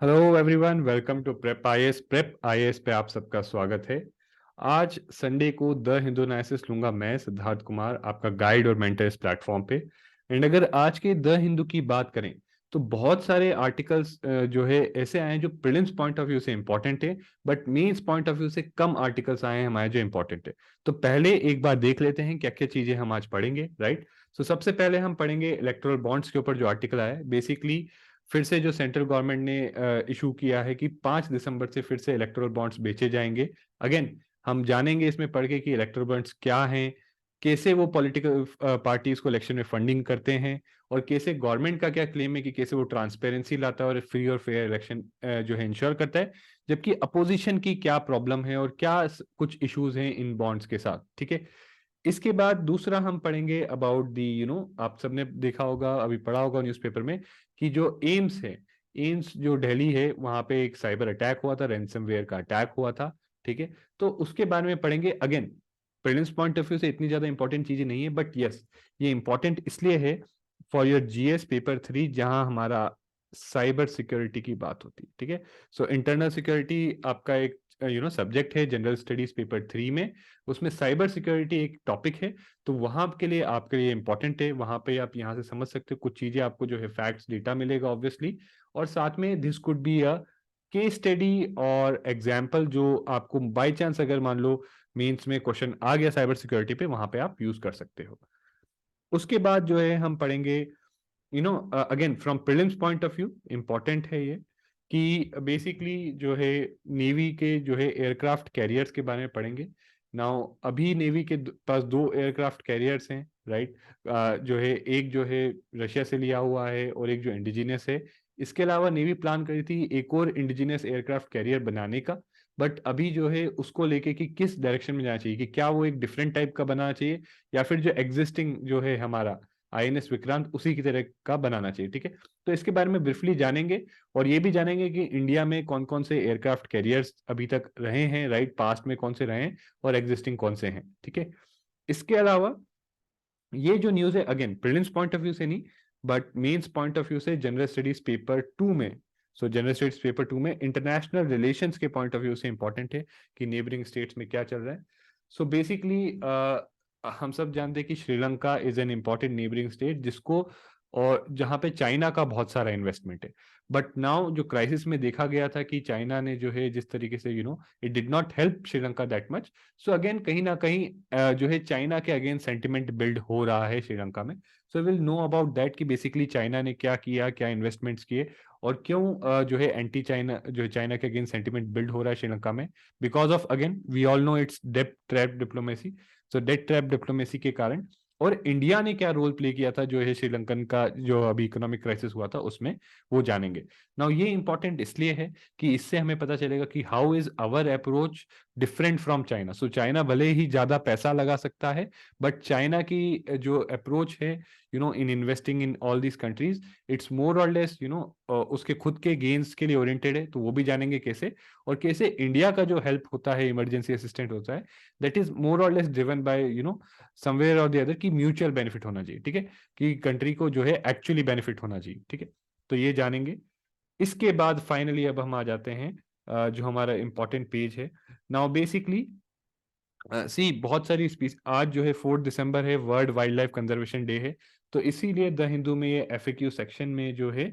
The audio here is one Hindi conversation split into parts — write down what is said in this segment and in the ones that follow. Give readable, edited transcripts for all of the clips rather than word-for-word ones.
Hello everyone, welcome to prep IAS पे आप सबका स्वागत है। आज संडे को द हिंदू एनालिसिस लूंगा मैं सिद्धार्थ कुमार, आपका गाइड और मेंटर इस प्लेटफॉर्म पे। एंड अगर आज के द हिंदू की बात करें तो बहुत सारे आर्टिकल्स जो है ऐसे आए हैं जो प्रीलिम्स पॉइंट ऑफ व्यू से इंपॉर्टेंट है, but mains point of view से कम आर्टिकल्स आए हैं हमारे जो इंपॉर्टेंट है। तो पहले एक बार देख लेते हैं क्या क्या चीजें हम आज पढ़ेंगे, राइट। सो सबसे पहले हम पढ़ेंगे इलेक्टोरल बॉन्ड्स के ऊपर जो आर्टिकल आया है। बेसिकली फिर से जो सेंट्रल गवर्नमेंट ने इशू किया है कि 5 दिसंबर से फिर से इलेक्टोरल बॉन्ड्स बेचे जाएंगे। अगेन हम जानेंगे इसमें पढ़ के कि इलेक्टोरल बॉन्ड्स क्या हैं, कैसे वो पॉलिटिकल पार्टीज को इलेक्शन में फंडिंग करते हैं, और कैसे गवर्नमेंट का क्या क्लेम है कि कैसे वो ट्रांसपेरेंसी लाता है और फ्री और फेयर इलेक्शन जो है इंश्योर करता है, जबकि अपोजिशन की क्या प्रॉब्लम है और क्या कुछ इश्यूज हैं इन बॉन्ड्स के साथ। ठीक है। इसके बाद दूसरा हम पढ़ेंगे अबाउट दी आप सबने देखा होगा, अभी पढ़ा होगा न्यूज़पेपर में कि जो एम्स है, एम्स जो दिल्ली है, वहां पे एक साइबर अटैक हुआ था, रैंसमवेयर का अटैक हुआ था। ठीक है। तो उसके बारे में पढ़ेंगे। Again prelims point of view से इतनी ज्यादा इंपॉर्टेंट चीजें नहीं है, बट यस ये इंपॉर्टेंट इसलिए है फॉर योर जीएस पेपर 3, जहां हमारा साइबर सिक्योरिटी की बात होती है। ठीक है। सो इंटरनल सिक्योरिटी आपका एक सब्जेक्ट है जनरल स्टडीज पेपर 3 में, उसमें साइबर सिक्योरिटी एक टॉपिक है। तो वहां के लिए आपके लिए इंपॉर्टेंट है, वहां पे आप यहाँ से समझ सकते हो कुछ चीजें, आपको जो है फैक्ट्स डेटा मिलेगा ऑब्वियसली, और साथ में this could be a case study और एग्जाम्पल जो आपको बाय चांस अगर मान लो मेंस में क्वेश्चन आ गया साइबर सिक्योरिटी पे, वहां पे आप यूज कर सकते हो। उसके बाद जो है हम पढ़ेंगे again from prelims point of view important है ये, कि बेसिकली जो है नेवी के जो है एयरक्राफ्ट कैरियर्स के बारे में पढ़ेंगे। नाउ अभी नेवी के पास दो एयरक्राफ्ट कैरियर्स हैं, राइट। जो है एक जो है रशिया से लिया हुआ है और एक जो इंडिजिनियस है। इसके अलावा नेवी प्लान करी थी एक और इंडिजिनियस एयरक्राफ्ट कैरियर बनाने का, बट अभी जो है उसको लेके कि किस डायरेक्शन में जाना चाहिए, कि क्या वो एक डिफरेंट टाइप का बनाना चाहिए या फिर जो एग्जिस्टिंग जो है हमारा आईएनएस विक्रांत उसी की तरह का बनाना चाहिए। ठीक है। तो इसके बारे में ब्रीफली जानेंगे, और ये भी जानेंगे कि इंडिया में कौन कौन से एयरक्राफ्ट कैरियर्स अभी तक रहे हैं, राइट, पास्ट में कौन से रहे हैं और एग्जिस्टिंग कौन से हैं। ठीक है। इसके अलावा ये जो न्यूज है again prelims point of view से नहीं, but mains point of view से जनरल स्टडीज पेपर 2 में। सो जनरल स्टडीज पेपर 2 में इंटरनेशनल रिलेशंस के पॉइंट ऑफ व्यू से इंपॉर्टेंट है कि नेबरिंग स्टेट्स में क्या चल रहा है। सो बेसिकली हम सब जानते हैं कि Sri Lanka is an important neighbouring state जिसको, और जहां पे चाइना का बहुत सारा इन्वेस्टमेंट है। बट नाउ जो क्राइसिस में देखा गया था कि चाइना ने जो है जिस तरीके से it did not help Sri Lanka that much. So again कहीं ना कहीं जो है चाइना के अगेन सेंटिमेंट बिल्ड हो रहा है श्रीलंका में। So will know about that कि बेसिकली चाइना ने क्या किया, क्या इन्वेस्टमेंट्स किए, और क्यों जो है एंटी चाइना जो है चाइना के अगेन सेंटिमेंट बिल्ड हो रहा है श्रीलंका में। Because of again we all know it's debt trap diplomacy. So debt trap diplomacy के कारण, और इंडिया ने क्या रोल प्ले किया था जो है श्रीलंकन का जो अभी इकोनॉमिक क्राइसिस हुआ था उसमें, वो जानेंगे। नाउ ये इंपॉर्टेंट इसलिए है कि इससे हमें पता चलेगा कि how is our approach different from China. So China भले ही ज्यादा पैसा लगा सकता है, बट चाइना की जो अप्रोच है in investing in all these countries, it's more और लेस उसके खुद के गेन्स के लिए ओरिएंटेड है। तो वो भी जानेंगे कैसे, और कैसे इंडिया का जो हेल्प होता है, इमरजेंसी असिस्टेंट होता है, दैट इज मोर और लेस ड्रिवन बाय समवेयर और द अदर, की म्यूचुअल बेनिफिट होना चाहिए। ठीक है। कि कंट्री को जो है एक्चुअली बेनिफिट होना चाहिए। ठीक है। तो ये जानेंगे। इसके बाद फाइनली अब हम आ जाते हैं जो हमारा इंपॉर्टेंट पेज है। नाउ बेसिकली सी बहुत सारी स्पीसी, आज जो है 4 दिसंबर है, world wildlife conservation day है। तो इसीलिए द हिंदू में ये एफएक्यू सेक्शन में जो है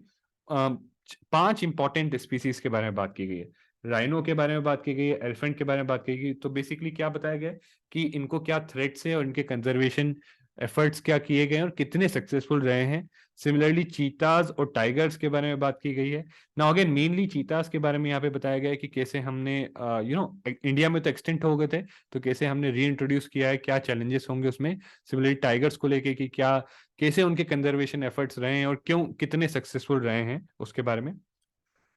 5 इंपॉर्टेंट स्पीसीज के बारे में बात की गई है। राइनो के बारे में बात की गई है, एलिफेंट के बारे में बात की गई। तो बेसिकली क्या बताया गया है कि इनको क्या थ्रेट्स है और इनके कंजर्वेशन एफर्ट्स क्या किए गए हैं और कितने सक्सेसफुल रहे हैं। सिमिलरली चीताज और टाइगर्स के बारे में बात की गई है। नाउ अगेन मेनली चीताज के बारे में यहाँ पे बताया गया है कि कैसे हमने इंडिया में तो एक्सटेंट हो गए थे, तो कैसे हमने री इंट्रोड्यूस किया है, क्या चैलेंजेस होंगे उसमें। सिमिलरली टाइगर्स को लेके कि क्या कैसे उनके कंजर्वेशन एफर्ट्स रहे हैं और क्यों कितने सक्सेसफुल रहे हैं उसके बारे में।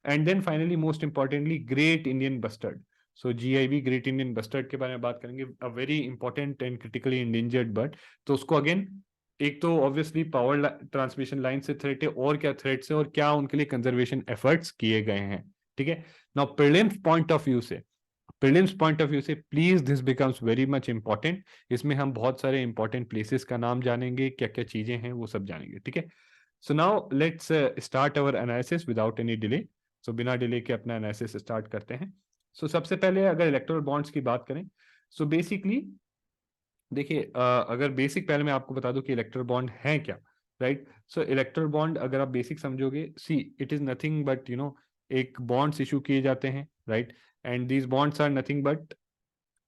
And then finally most importantly great Indian bustard. So GIB great Indian bustard के बारे में बात करेंगे, a very important and critically endangered bird. तो उसको अगेन एक तो ऑब्वियसली पावर ट्रांसमिशन लाइन से थ्रेट है, और क्या थ्रेट्स है और क्या उनके लिए कंजर्वेशन एफर्ट्स किए गए हैं। ठीक है। Now prelims point of view से please this becomes very much important. इसमें हम बहुत सारे इंपॉर्टेंट प्लेसेस का नाम जानेंगे, क्या क्या चीजें हैं वो सब जानेंगे। ठीक है। So now let's start our analysis without any delay. So बिना डिले के अपना एनालिसिस स्टार्ट करते हैं। सो सबसे पहले अगर इलेक्टोरल बॉन्ड्स की बात करें, सो बेसिकली देखिए, अगर बेसिक पहले मैं आपको बता दूं कि इलेक्टोरल बॉन्ड है क्या, राइट। सो इलेक्टोरल बॉन्ड अगर आप बेसिक समझोगे, see it is nothing but एक बॉन्ड्स इशू किए जाते हैं, right. And these bonds are nothing but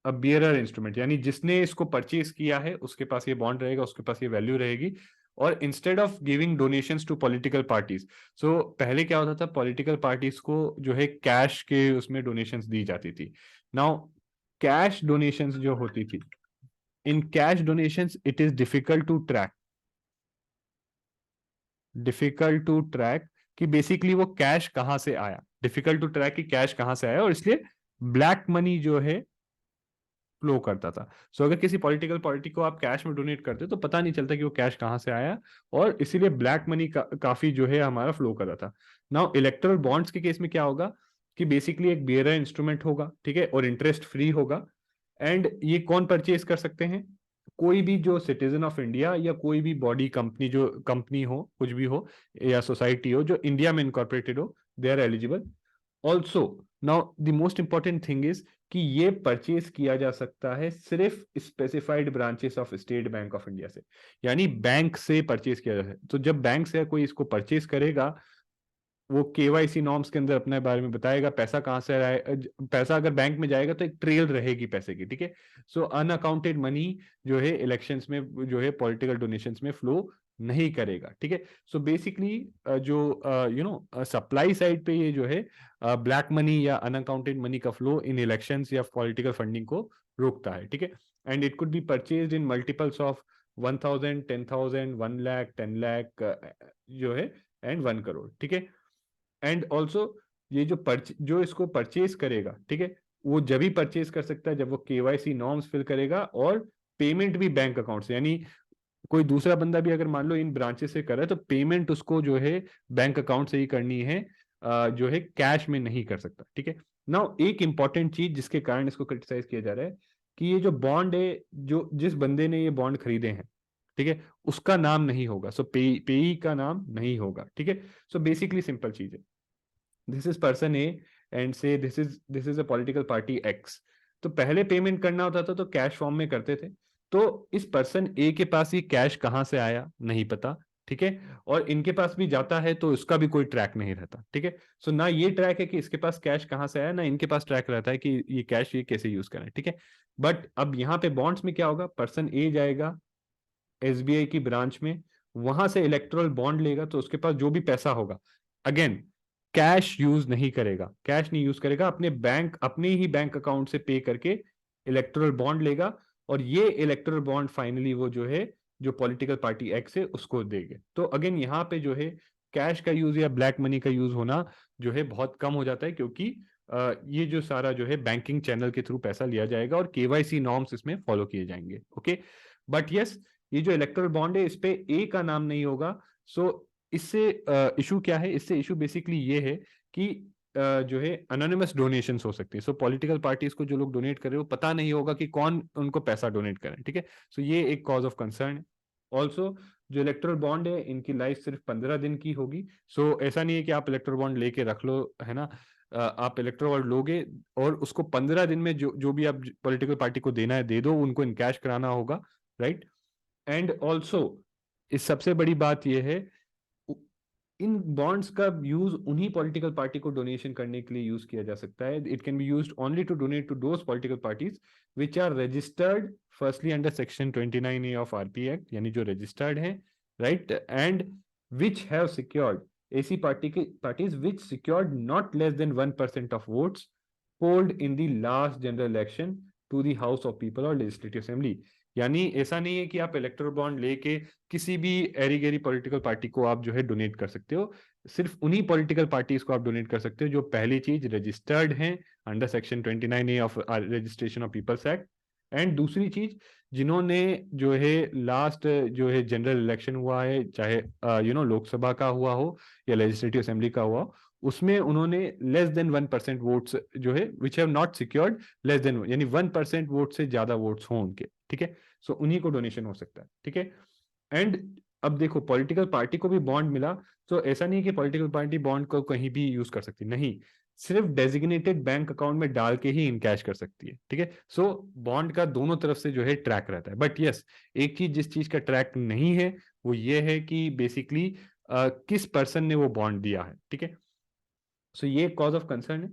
a bearer instrument, यानी जिसने इसको परचेज किया है उसके पास ये बॉन्ड रहेगा, उसके पास ये वैल्यू रहेगी। और instead of giving donations to political parties, so पहले क्या होता था, पॉलिटिकल पार्टीज को जो है कैश के उसमें डोनेशंस दी जाती थी। नाउ कैश डोनेशंस जो होती थी, in cash donations it is difficult to track कि बेसिकली वो कैश कहां से आया, डिफिकल्ट टू ट्रैक कि कैश कहां से आया, और इसलिए ब्लैक मनी जो है फ्लो करता था। सो अगर किसी पॉलिटिकल पार्टी को आप कैश में डोनेट करते तो पता नहीं चलता कि वो कैश कहां से आया, और इसीलिए ब्लैक मनी काफी जो है हमारा फ्लो कर रहा था। नाउ इलेक्टोरल बॉन्ड्स के केस में क्या होगा कि बेसिकली एक बेयरर इंस्ट्रूमेंट होगा, ठीक है, और इंटरेस्ट फ्री होगा। एंड ये कौन परचेज कर सकते हैं, कोई भी जो सिटीजन ऑफ इंडिया या कोई भी बॉडी कंपनी, जो कंपनी हो कुछ भी हो या सोसाइटी हो जो इंडिया में इनकॉर्पोरेटेड हो, they are eligible. Also now the most important thing is कि ये परचेज किया जा सकता है सिर्फ specified branches of State Bank of India से, यानी बैंक से परचेज किया जाता है। तो जब बैंक से कोई इसको परचेज करेगा, वो केवाईसी नॉर्म्स के अंदर अपने बारे में बताएगा पैसा कहां से आया है। पैसा अगर बैंक में जाएगा तो एक ट्रेल रहेगी पैसे की, ठीक है। सो अनअकाउंटेड मनी जो है इलेक्शंस में जो है पॉलिटिकल डोनेशंस में फ्लो नहीं करेगा, ठीक है। सो बेसिकली जो सप्लाई साइड पे ये जो है ब्लैक मनी या अनअकाउंटेड मनी का फ्लो इन इलेक्शंस या पॉलिटिकल फंडिंग को रोकता है, ठीक है। And it could B purchased in multiples of 1000, 10,000, 1 lakh, 10 lakh जो है, एंड 1 करोड़, ठीक है। एंड ऑल्सो ये जो इसको परचेज करेगा, ठीक है, वो जब ही परचेज कर सकता है जब वो केवाईसी नॉर्म्स फिल करेगा और पेमेंट भी बैंक अकाउंट से, यानी कोई दूसरा बंदा भी अगर मान लो इन ब्रांचेस से कर रहा है तो पेमेंट उसको जो है बैंक अकाउंट से ही करनी है, जो है कैश में नहीं कर सकता, ठीक है। नाउ एक इंपॉर्टेंट चीज जिसके कारण इसको क्रिटिसाइज किया जा रहा है कि ये जो बॉन्ड है, जो जिस बंदे ने ये बॉन्ड खरीदे हैं, ठीक है, उसका नाम नहीं होगा। सो पेई का नाम नहीं होगा, ठीक है। सो बेसिकली सिंपल चीज है, this is person A and say this is a political party X. तो पहले पेमेंट करना होता था तो कैश फॉर्म में करते थे, तो इस पर्सन ए के पास ये कैश कहां से आया नहीं पता, ठीक है। और इनके पास भी जाता है तो इसका भी कोई ट्रैक नहीं रहता, ठीक है। सो ना ये ट्रैक है कि इसके पास कैश कहां से आया, ना इनके पास ट्रैक रहता है कि ये कैश ये कैसे यूज करें, ठीक है। बट अब यहाँ पे बॉन्ड्स में क्या होगा, पर्सन ए जाएगा एसबीआई की ब्रांच में, वहां से इलेक्टोरल बॉन्ड लेगा, तो उसके पास जो भी पैसा होगा, अगेन कैश यूज नहीं करेगा, कैश नहीं यूज करेगा, अपने ही बैंक अकाउंट से पे करके इलेक्टोरल बॉन्ड लेगा, और ये इलेक्टोरल बॉन्ड फाइनली वो जो है जो पॉलिटिकल पार्टी एक्स है उसको देंगे। तो अगेन यहाँ पे जो है कैश का यूज या ब्लैक मनी का यूज होना जो है बहुत कम हो जाता है, क्योंकि ये जो सारा जो है बैंकिंग चैनल के थ्रू पैसा लिया जाएगा और केवाईसी नॉर्म्स इसमें फॉलो किए जाएंगे, ओके। बट यस, ये जो इलेक्टोरल बॉन्ड है इस पे ए का नाम नहीं होगा। सो इससे इशू क्या है, इससे इशू बेसिकली ये है कि जो है अनोनिमस डोनेशंस हो सकती है। सो पॉलिटिकल पार्टीज को जो लोग डोनेट कर रहे हो पता नहीं होगा कि कौन उनको पैसा डोनेट करें, ठीक है। सो ये एक कॉज ऑफ कंसर्न है। ऑल्सो जो इलेक्टोरल बॉन्ड है इनकी लाइफ सिर्फ 15 दिन की होगी। सो ऐसा नहीं है कि आप इलेक्टोरल बॉन्ड लेके रख लो, है ना। आप इलेक्टोरल बॉन्ड लोगे और उसको 15 दिन में जो भी आप पॉलिटिकल पार्टी को देना है दे दो, उनको इनकैश कराना होगा, राइट। एंड ऑल्सो इस सबसे बड़ी बात यह है, इन बॉन्ड्स का यूज उन्हीं पॉलिटिकल पार्टी को डोनेशन करने के लिए यूज किया जा सकता है। It can be used only to donate to those political parties which are registered firstly under section 29A of RP act, यानी जो रजिस्टर्ड है, right. And which have secured, ऐसी parties which secured not less than 1% of votes polled in the last general election to the house of people और लेजिस्लेटिव असेंबली। यानी ऐसा नहीं है कि आप इलेक्टोरल बॉन्ड लेके किसी भी एरी गेरी पॉलिटिकल पार्टी को आप जो है डोनेट कर सकते हो। सिर्फ उन्हीं पॉलिटिकल पार्टीज को आप डोनेट कर सकते हो जो पहली चीज रजिस्टर्ड हैं under section 29A of registration of People's Act, and दूसरी चीज जिन्होंने जो है लास्ट जो है जनरल इलेक्शन हुआ है, चाहे लोकसभा का हुआ हो या लेजिस्लेटिव असेंबली का हुआ हो, उसमें उन्होंने लेस देन 1% वोट्स जो है which have not secured less than, यानी 1% वोट से ज्यादा वोट्स हों उनके, ठीक है। सो उन्हीं को डोनेशन हो सकता है, ठीक है। एंड अब देखो पॉलिटिकल पार्टी को भी बॉन्ड मिला, तो ऐसा नहीं है कि पॉलिटिकल पार्टी बॉन्ड को कहीं भी यूज कर सकती, नहीं, सिर्फ डेजिग्नेटेड बैंक अकाउंट में डाल के ही इनकैश कर सकती है, ठीक है। सो बॉन्ड का दोनों तरफ से जो है ट्रैक रहता है, बट यस, एक चीज जिस चीज का ट्रैक नहीं है वो ये है कि बेसिकली किस पर्सन ने वो बॉन्ड दिया है, ठीक है। सो ये कॉज ऑफ कंसर्न है।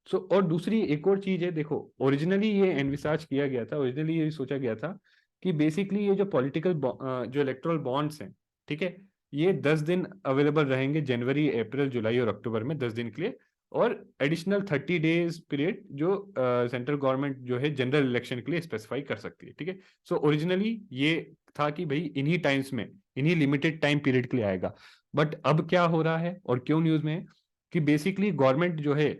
सो और दूसरी एक और चीज है, देखो ओरिजिनली ये एनविसाज किया गया था, ओरिजिनली ये सोचा गया था कि बेसिकली ये जो पॉलिटिकल जो इलेक्टोरल बॉन्ड्स हैं, ठीक है, ये 10 दिन अवेलेबल रहेंगे, जनवरी अप्रैल जुलाई और अक्टूबर में 10 दिन के लिए, और एडिशनल 30 डेज पीरियड जो सेंट्रल गवर्नमेंट जो है जनरल इलेक्शन के लिए स्पेसिफाई कर सकती है, ठीक है। सो ओरिजिनली ये था कि भाई इन्हीं टाइम्स में, इन्हीं लिमिटेड टाइम पीरियड के लिए आएगा। बट अब क्या हो रहा है और क्यों न्यूज में है कि बेसिकली गवर्नमेंट जो है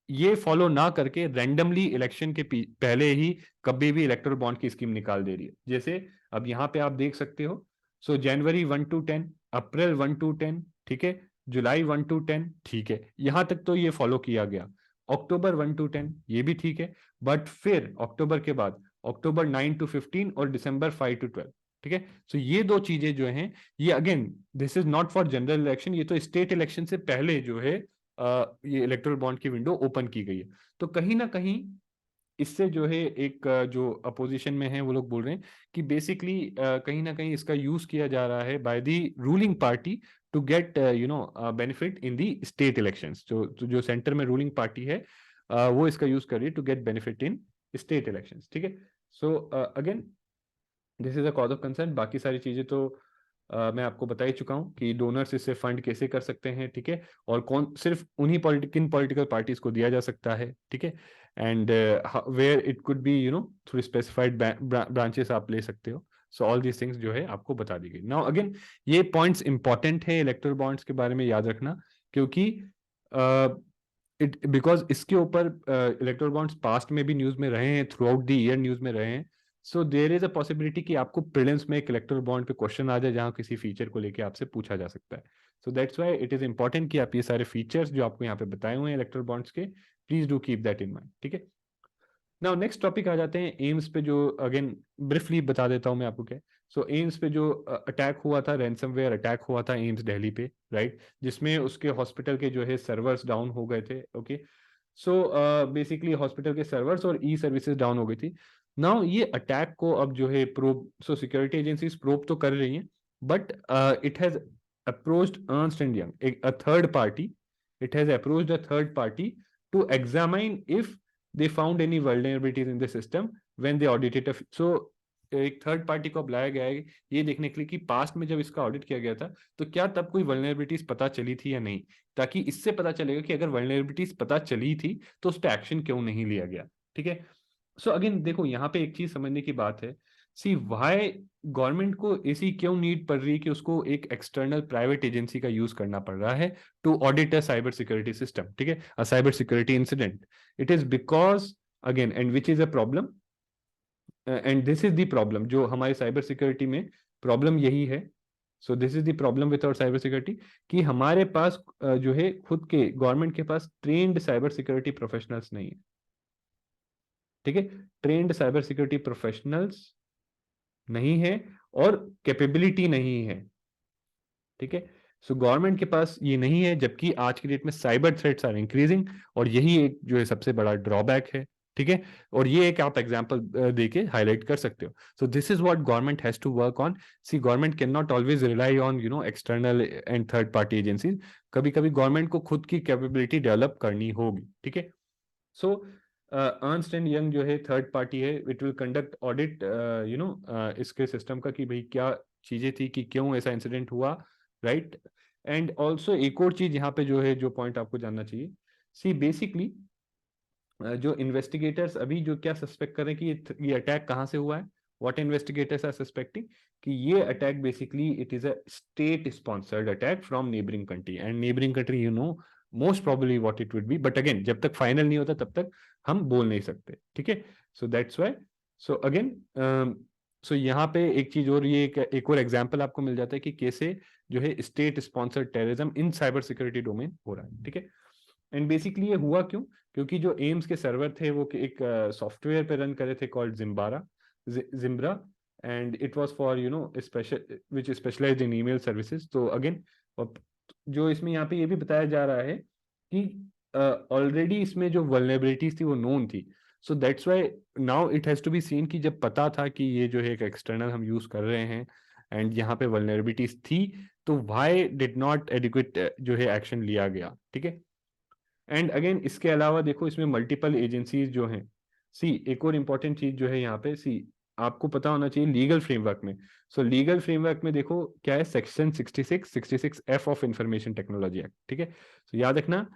ये फॉलो ना करके रैंडमली इलेक्शन के पहले ही कभी भी इलेक्टोरल बॉन्ड की स्कीम निकाल दे रही है। जैसे अब यहाँ पे आप देख सकते हो, सो जनवरी 1 to 10, अप्रैल 1 to 10, ठीक है, जुलाई 1 to 10, ठीक है, यहां तक तो ये फॉलो किया गया। अक्टूबर 1 to 10 ये भी ठीक है, बट फिर अक्टूबर के बाद अक्टूबर 9 to 15 और दिसंबर 5 to 12, ठीक है। सो ये दो चीजें जो हैं, ये again this is not for general election, ये तो स्टेट इलेक्शन से पहले जो है ये इलेक्टोरल बॉन्ड की विंडो ओपन की गई है। तो कहीं ना कहीं इससे जो है एक जो अपोजिशन में है वो लोग बोल रहे हैं कि बेसिकली कहीं ना कहीं इसका यूज किया जा रहा है by the ruling party to get benefit in the state elections. जो सेंटर में रूलिंग पार्टी है वो इसका यूज कर रही है to get benefit in state elections, ठीक है। So again this is a cause of concern. बाकी सारी चीजें तो मैं आपको बता ही चुका हूँ कि डोनर्स इससे फंड कैसे कर सकते हैं, ठीक है, और कौन सिर्फ उन्हीं किन पॉलिटिकल पार्टीज को दिया जा सकता है, ठीक है, and where it could be through specified branches आप ले सकते हो। सो ऑल दीज थिंग्स जो है आपको बता दी गई। नाउ अगेन ये पॉइंट्स इंपॉर्टेंट है इलेक्टोरल बॉन्ड्स के बारे में याद रखना, क्योंकि इट बिकॉज इसके ऊपर इलेक्टोरल बॉन्ड्स पास्ट में भी न्यूज में रहे हैं, throughout the year news में रहे हैं। So there is a possibility कि आपको प्रीलिम्स में एक इलेक्टोरल बॉन्ड पे क्वेश्चन आ जाए जहां किसी फीचर को लेके आपसे पूछा जा सकता है। सो that's why it is important कि आप ये सारे फीचर्स जो आपको यहाँ पे बताए हुए हैं इलेक्टोरल बॉन्ड्स के, please do keep that in mind, ठीक है। नाउ नेक्स्ट टॉपिक आ जाते हैं एम्स पे, जो अगेन ब्रीफली बता देता हूं मैं आपको क्या। सो एम्स पे जो अटैक हुआ था, रैंसमवेयर अटैक हुआ था एम्स दिल्ली पे, राइट, जिसमें उसके हॉस्पिटल के जो है सर्वर्स डाउन हो गए थे, ओके। सो बेसिकली हॉस्पिटल के सर्वर्स और ई सर्विसेज डाउन हो गई थी। नाउ ये अटैक को अब जो है probe, so security agencies probe तो कर रही हैं, but it has approached Ernst and Young, एक third party, it has approached a third party to examine if they found any vulnerabilities in the system when they audited so एक थर्ड पार्टी को बुलाया गया है ये देखने के लिए कि पास्ट में जब इसका ऑडिट किया गया था तो क्या तब कोई वल्नरेबिलिटीज पता चली थी या नहीं, ताकि इससे पता चलेगा कि अगर वल्नरेबिलिटीज पता चली थी तो उस पर एक्शन क्यों नहीं लिया गया, ठीक है। सो अगेन देखो यहाँ पे एक चीज समझने की बात है, सी वाई गवर्नमेंट को ऐसी क्यों नीड पड़ रही है कि उसको एक एक्सटर्नल प्राइवेट एजेंसी का यूज करना पड़ रहा है to audit a cyber security system, ठीक है, a cyber security incident. It is because again and which is a problem and this is the problem जो हमारे साइबर सिक्योरिटी में प्रॉब्लम यही है। So this is the problem with our cyber security कि हमारे पास जो है खुद के गवर्नमेंट के पास ट्रेन्ड साइबर सिक्योरिटी प्रोफेशनल्स नहीं है, ठीक है, ट्रेन्ड साइबर सिक्योरिटी प्रोफेशनल्स नहीं है और कैपेबिलिटी नहीं है, ठीक है। सो गवर्नमेंट के पास ये नहीं है, जबकि आज की डेट में साइबर थ्रेट्स आर इंक्रीजिंग और यही एक जो है सबसे बड़ा ड्रॉबैक है, ठीक है। और ये एक आप एग्जांपल देके हाईलाइट कर सकते हो। So this is what government has to work on. See government can not always rely on external and third party agencies, कभी कभी गवर्नमेंट को खुद की कैपेबिलिटी डेवलप करनी होगी, ठीक है। सो अर्नस्ट एंड यंग जो है थर्ड पार्टी है, इट विल कंडक्ट ऑडिट इसके सिस्टम का कि भाई क्या चीजें थी कि क्यों ऐसा इंसिडेंट हुआ, राइट। एंड ऑल्सो एक और चीज यहाँ पे जो है जो पॉइंट आपको जानना चाहिए, सी बेसिकली जो इन्वेस्टिगेटर्स अभी जो क्या सस्पेक्ट कर रहे हैं कि ये अटैक कहाँ से हुआ है, व्हाट इन्वेस्टिगेटर्स आर सस्पेक्टिंग कि ये attack basically it is a state sponsored attack from neighbouring country, and neighbouring country most probably what it would be, but again जब तक फाइनल नहीं होता तब तक हम बोल नहीं सकते, ठीक है। सो that's why, so again so यहाँ पे एक चीज और, ये एक और एग्जांपल आपको मिल जाता है कि कैसे जो है state sponsored terrorism in cyber security domain हो रहा है, ठीक है। एंड बेसिकली ये हुआ क्यों, क्योंकि जो एम्स के सर्वर थे वो एक सॉफ्टवेयर पे रन करे थे called जिम्बारा, जिम्ब्रा, and it was for special which is specialized in email services. तो अगेन जो इसमें यहाँ पे ये भी बताया जा रहा है कि ऑलरेडी इसमें जो वल्नरेबिलिटीज थी वो नोन थी. So that's why now it has to be seen कि जब पता था कि ये जो है एक एक्सटर्नल हम यूज कर रहे हैं एंड यहाँ पे वल्नरेबिलिटीज थी, तो व्हाई डिड नॉट एडिक्वेट जो है एक्शन लिया गया. ठीक है. एंड अगेन इसके अलावा देखो इसमें मल्टीपल एजेंसीज जो हैं. सी एक और इम्पॉर्टेंट चीज जो है यहाँ पे, सी आपको पता होना चाहिए लीगल फ्रेमवर्क में. सो लीगल फ्रेमवर्क में देखो क्या है, section 66 of information technology act. ठीक है. सो याद रखना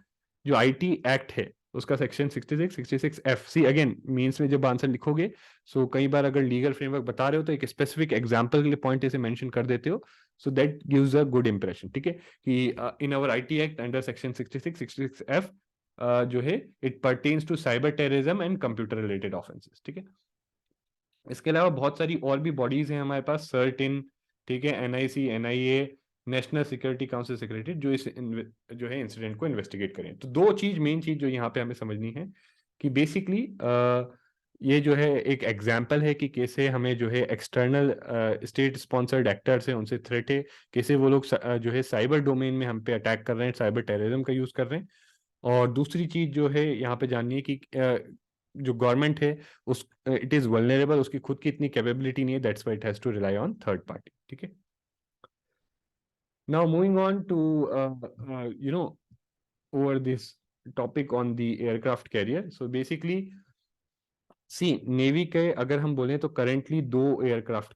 जो आईटी एक्ट है उसका सेक्शन 66 सी अगेन मीन्स में जब आंसर लिखोगे, सो कई बार अगर लीगल फ्रेमवर्क बता रहे हो तो एक स्पेसिफिक एग्जांपल के लिए पॉइंट ऐसे मेंशन कर देते हो, so that gives a good impression. ठीक है. कि in our IT act under section 66 जो है it pertains to cyber terrorism and computer related offences. ठीक है. इसके अलावा बहुत सारी और भी बॉडीज हैं हमारे पास, सर्टिन, ठीक है, NIC, NIA, national security council secretary, जो इस जो है इंसिडेंट को इन्वेस्टिगेट करें. तो दो चीज मेन चीज जो यहाँ पे हमें समझनी है कि बेसिकली ये जो है एक एग्जाम्पल है कि कैसे हमें जो है एक्सटर्नल स्टेट स्पॉन्सर्ड एक्टर्स हैं उनसे थ्रेट है, कैसे वो लोग जो है साइबर डोमेन में हम पे अटैक कर रहे हैं, साइबर टेररिज्म का यूज कर रहे हैं. और दूसरी चीज जो है यहाँ पे जाननी है कि जो गवर्नमेंट है उस इट इज वल्नरेबल, उसकी खुद की इतनी कैपेबिलिटी नहीं है, that's why it has to rely on third party. ठीक है. Now moving on to over this topic on the aircraft carrier. So basically see navy के अगर हम बोलें तो करेंटली दो एयरक्राफ्ट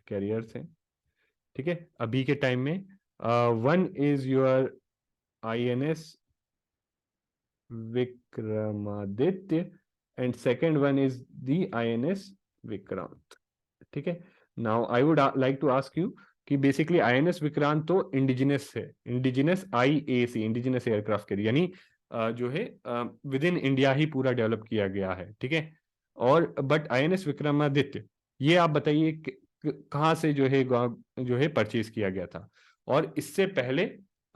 कैरियर्स हैं, ठीक है, अभी के टाइम में. One is your INS Vikramaditya and second one is the INS Vikrant. ठीक है. Now I would like to ask you कि बेसिकली INS विक्रांत तो इंडिजिनस है, indigenous IAC, indigenous aircraft carrier, यानी जो है विद इन इंडिया ही पूरा डेवलप किया गया है. ठीक है. और बट INS विक्रमादित्य ये आप बताइए कहाँ से जो है परचेज किया गया था. और इससे पहले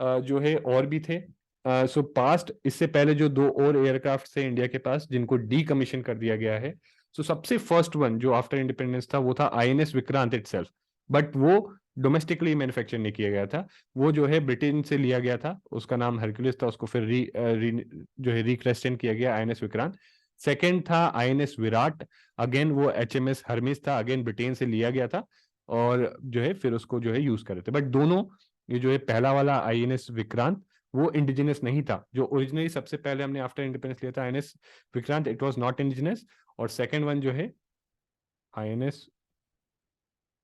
जो है और भी थे. सो पास्ट इससे पहले जो दो और एयरक्राफ्ट थे इंडिया के पास जिनको डीकमीशन कर दिया गया है. सो सबसे फर्स्ट वन जो आफ्टर इंडिपेंडेंस था वो था INS विक्रांत इटसेल्फ, बट वो डोमेस्टिकली मैन्युफैक्चर नहीं किया गया था, वो जो है ब्रिटेन से लिया गया था, उसका नाम हरक्यूलिस था, उसको फिर जो है रिक्रिस्टेन किया गया INS विक्रांत. सेकेंड था INS विराट, अगेन वो HMS हर्मिस था, अगेन ब्रिटेन से लिया गया था और जो है फिर उसको जो है यूज कर रहे थे. बट दोनों ये जो है पहला वाला INS विक्रांत वो इंडिजिनस नहीं था, जो ओरिजिनली सबसे पहले हमने आफ्टर इंडिपेंडेंस लिया था INS Vikrant, it was not indigenous. और सेकंड वन जो है INS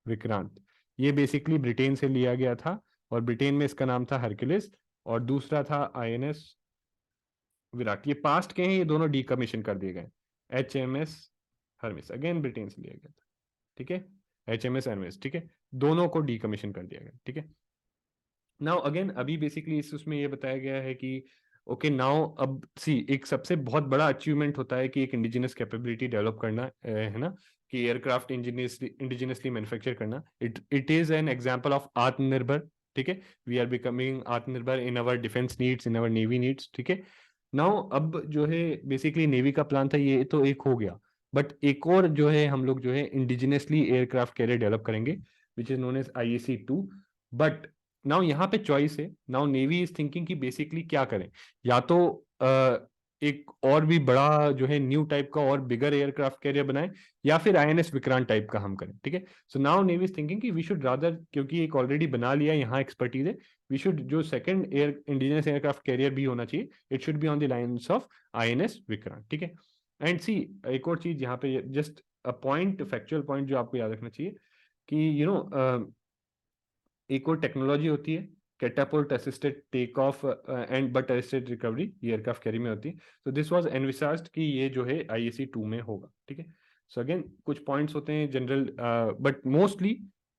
विक्रांत ये बेसिकली ब्रिटेन से लिया गया था और ब्रिटेन में इसका नाम था हरक्यूलिस और दूसरा था INS विराट. ये पास्ट के हैं, ये दोनों डीकमीशन कर दिए गए. HMS हर्मिस अगेन ब्रिटेन से लिया गया था. ठीक है. HMS हर्मिस, ठीक है, दोनों को डीकमीशन कर दिया गया. ठीक है. नाउ अगेन अभी बेसिकली उसमें ये बताया गया है कि ओके नाउ अब सी एक सबसे बहुत बड़ा अचीवमेंट होता है कि एक इंडिजिनस कैपेबिलिटी डेवलप करना है ना, कि एयरक्राफ्ट इंडिजिनसली मैन्युफैक्चर करना. It is an example of आत्मनिर्भर. ठीक है. वी आर बिकमिंग आत्मनिर्भर इन अवर डिफेंस नीड्स, इन अवर नेवी नीड्स. ठीक है. नाउ अब जो है बेसिकली नेवी का प्लान था, ये तो एक हो गया, बट एक और जो है हम लोग जो है इंडिजिनसली एयरक्राफ्ट कैरियर डेवलप करेंगे which is known as IAC-2. But now यहाँ पे चॉइस है. नाउ नेवी इज थिंकिंग कि बेसिकली क्या करें, या तो एक और भी बड़ा जो है न्यू टाइप का और बिगर एयरक्राफ्ट कैरियर बनाए या फिर INS विक्रांत टाइप का हम करें. ठीक है. So now navy is thinking कि वी शुड रादर, क्योंकि एक ऑलरेडी बना लिया यहाँ एक्सपर्टीज है, वी शुड जो सेकंड इंडिजिनस एयरक्राफ्ट कैरियर भी होना चाहिए, it should be on the lines of INS Vikrant. ठीक है. एंड सी एक और चीज यहाँ पे just a point, factual point जो आपको याद रखना चाहिए कि एक और टेक्नोलॉजी होती है catapult assisted take off and but assisted recovery, ये एयरक्राफ्ट कैरी में होती है. तो दिस वाज एनविसाज्ड कि ये जो है IAC-2 में होगा. ठीक है. सो अगेन कुछ पॉइंट्स होते हैं general, but mostly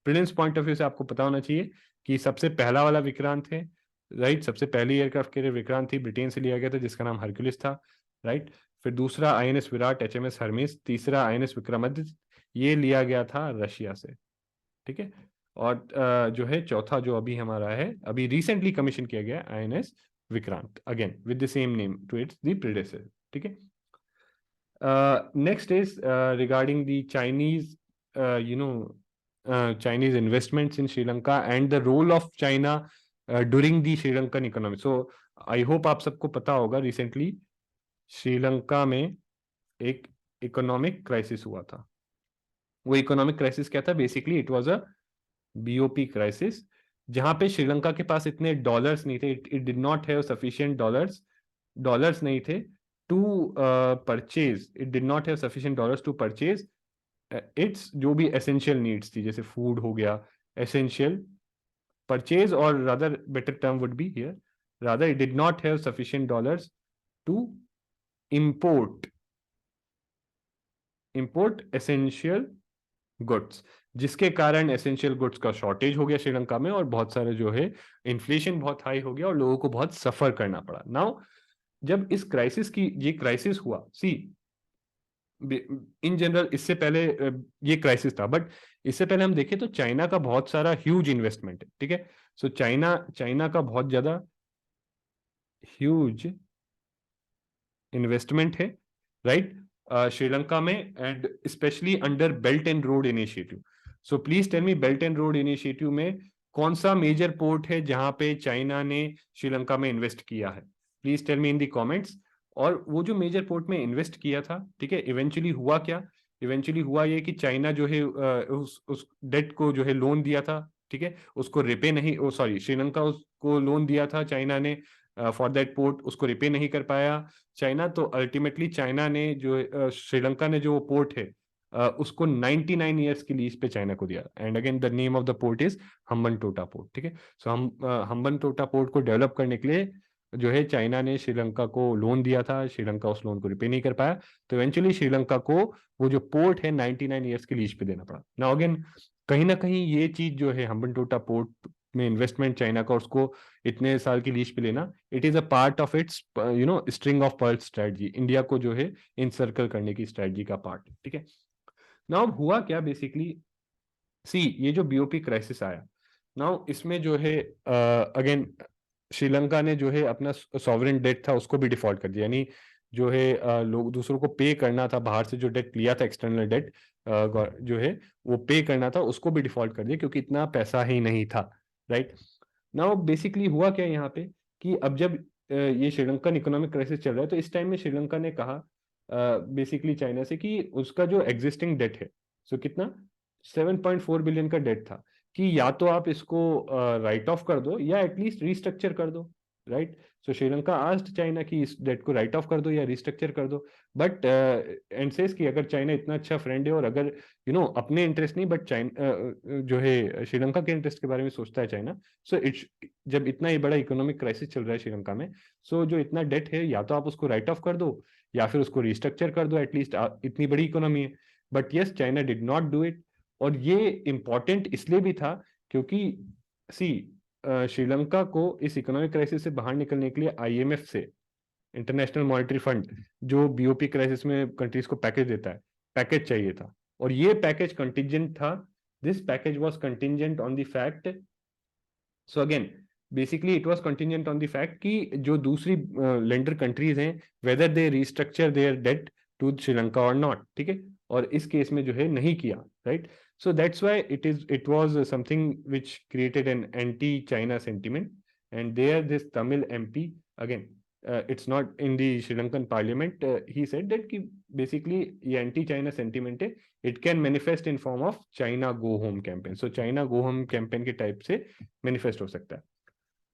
prelims point of view से आपको पता होना चाहिए कि सबसे पहला वाला विक्रांत है, राइट. सबसे पहली एयरक्राफ्ट कैरियर विक्रांत थी, ब्रिटेन से लिया गया था जिसका नाम हरक्यूलिस था, राइट. फिर दूसरा INS विराट, HMS हर्मिस, तीसरा INS विक्रमादित्य, ये लिया गया था रशिया से. ठीक है. और जो है चौथा जो अभी हमारा है, अभी रिसेंटली कमीशन किया गया INS Vikrant, again with the same name to its the predecessor. ठीक है. Next is regarding the Chinese, Chinese investments in Sri Lanka and the role of China during the Sri Lankan economy. So I hope आप सबको पता होगा recently श्रीलंका में एक इकोनॉमिक क्राइसिस हुआ था. वो इकोनॉमिक क्राइसिस क्या था? Basically it was a BOP crisis, जहां पे श्रीलंका के पास इतने डॉलर्स नहीं थे. It did not have sufficient dollars नहीं थे to purchase. It did not have sufficient dollars to purchase its जो भी एसेंशियल नीड्स थी, जैसे फूड हो गया, एसेंशियल परचेज, और rather better term would be here, rather it did not have sufficient dollars to import essential goods, जिसके कारण एसेंशियल गुड्स का शॉर्टेज हो गया श्रीलंका में, और बहुत सारे जो है इन्फ्लेशन बहुत हाई हो गया और लोगों को बहुत सफर करना पड़ा. नाउ जब इस क्राइसिस की ये क्राइसिस हुआ, सी इन जनरल इससे पहले ये क्राइसिस था, बट इससे पहले हम देखें तो चाइना का बहुत सारा ह्यूज इन्वेस्टमेंट है. ठीक है, सो चाइना का बहुत ज्यादा ह्यूज इन्वेस्टमेंट है, राइट, श्रीलंका में, and specially under belt and road initiative. So please tell me, belt and road initiative में कौन सा मेजर पोर्ट है जहां पे चाइना ने श्रीलंका में इन्वेस्ट किया है? Please tell me in the comments. और वो जो मेजर पोर्ट में इन्वेस्ट किया था, ठीक है, इवेंचुअली हुआ क्या? इवेंचुअली हुआ ये कि चाइना जो है उस डेट को जो है लोन दिया था, ठीक है, उसको रिपे नहीं, सॉरी, श्रीलंका उसको लोन दिया था चाइना ने फॉर दैट पोर्ट, उसको रिपे नहीं कर पाया चाइना. तो अल्टीमेटली चाइना ने जो श्रीलंका ने जो पोर्ट है उसको 99 ईयर्स की लीज पे चाइना को दिया. And again the name of the port is Hambantota port. ठीक है, सो हम हम्बनटोटा पोर्ट को डेवलप करने के लिए जो है चाइना ने श्रीलंका को लोन दिया था, श्रीलंका उस लोन को रिपे नहीं कर पाया, तो इवेंचुअली श्रीलंका को वो जो पोर्ट है 99 ईयर्स की लीज पे देना पड़ा. नाउ अगेन कहीं ना कहीं ये चीज जो है हम्बनटोटा पोर्ट में इन्वेस्टमेंट चाइना का, उसको इतने साल की लीज पे लेना, it is a part of its string of pearl strategy, India को जो है इनसर्कल करने की स्ट्रेटजी का पार्ट. ठीक है, नाउ हुआ क्या बेसिकली, सी ये जो बीओपी क्राइसिस आया, नाउ इसमें जो है अगेन श्रीलंका ने जो है अपना सॉवरेन डेट था उसको भी डिफॉल्ट कर दिया. यानी जो है लोग दूसरों को पे करना था, बाहर से जो डेट लिया था एक्सटर्नल डेट जो है वो पे करना था, उसको भी डिफॉल्ट कर दिया क्योंकि इतना पैसा ही नहीं था, राइट. नाउ बेसिकली हुआ क्या यहाँ पे कि अब जब ये श्रीलंकन इकोनॉमिक क्राइसिस चल रहा है, तो इस टाइम में श्रीलंका ने कहा बेसिकली चाइना से कि उसका जो एग्जिस्टिंग डेट है, सो कितना 7.4 बिलियन का डेट था, कि या तो आप इसको राइट ऑफ कर दो या एटलीस्ट रिस्ट्रक्चर कर दो, राइट. सो श्रीलंका आस्क्ड चाइना कि इस डेट को राइट ऑफ कर दो या रिस्ट्रक्चर कर दो, बट एंड सेज कि अगर चाइना इतना अच्छा फ्रेंड है और अगर अपने इंटरेस्ट नहीं बट चाइना जो है श्रीलंका के इंटरेस्ट के बारे में सोचता है चाइना, सो जब इतना ही बड़ा इकोनॉमिक क्राइसिस चल रहा है श्रीलंका में, सो जो इतना डेट है या तो आप उसको राइट ऑफ कर दो या फिर उसको रिस्ट्रक्चर कर दो, एटलीस्ट इतनी बड़ी इकोनॉमी है. But yes, China did not do it. और ये इंपॉर्टेंट इसलिए भी था क्योंकि सी श्रीलंका को इस इकोनॉमिक क्राइसिस से बाहर निकलने के लिए आईएमएफ से, इंटरनेशनल मॉनेटरी फंड, जो बीओपी क्राइसिस में कंट्रीज को पैकेज देता है, पैकेज चाहिए था. और ये पैकेज कंटिजेंट था. This package was contingent on the fact, so again basically it was contingent on the fact कि जो दूसरी लेंडर कंट्रीज हैं whether they restructure their debt to Sri Lanka और नॉट. ठीक है, और इस केस में जो है नहीं किया, right. So that's why it was something which created an anti-China sentiment, and there this Tamil MP again, it's not in the Sri Lankan parliament, he said that कि basically ये anti-China sentiment है, it can manifest in form of China Go Home campaign. So China Go Home campaign के type से manifest हो सकता है.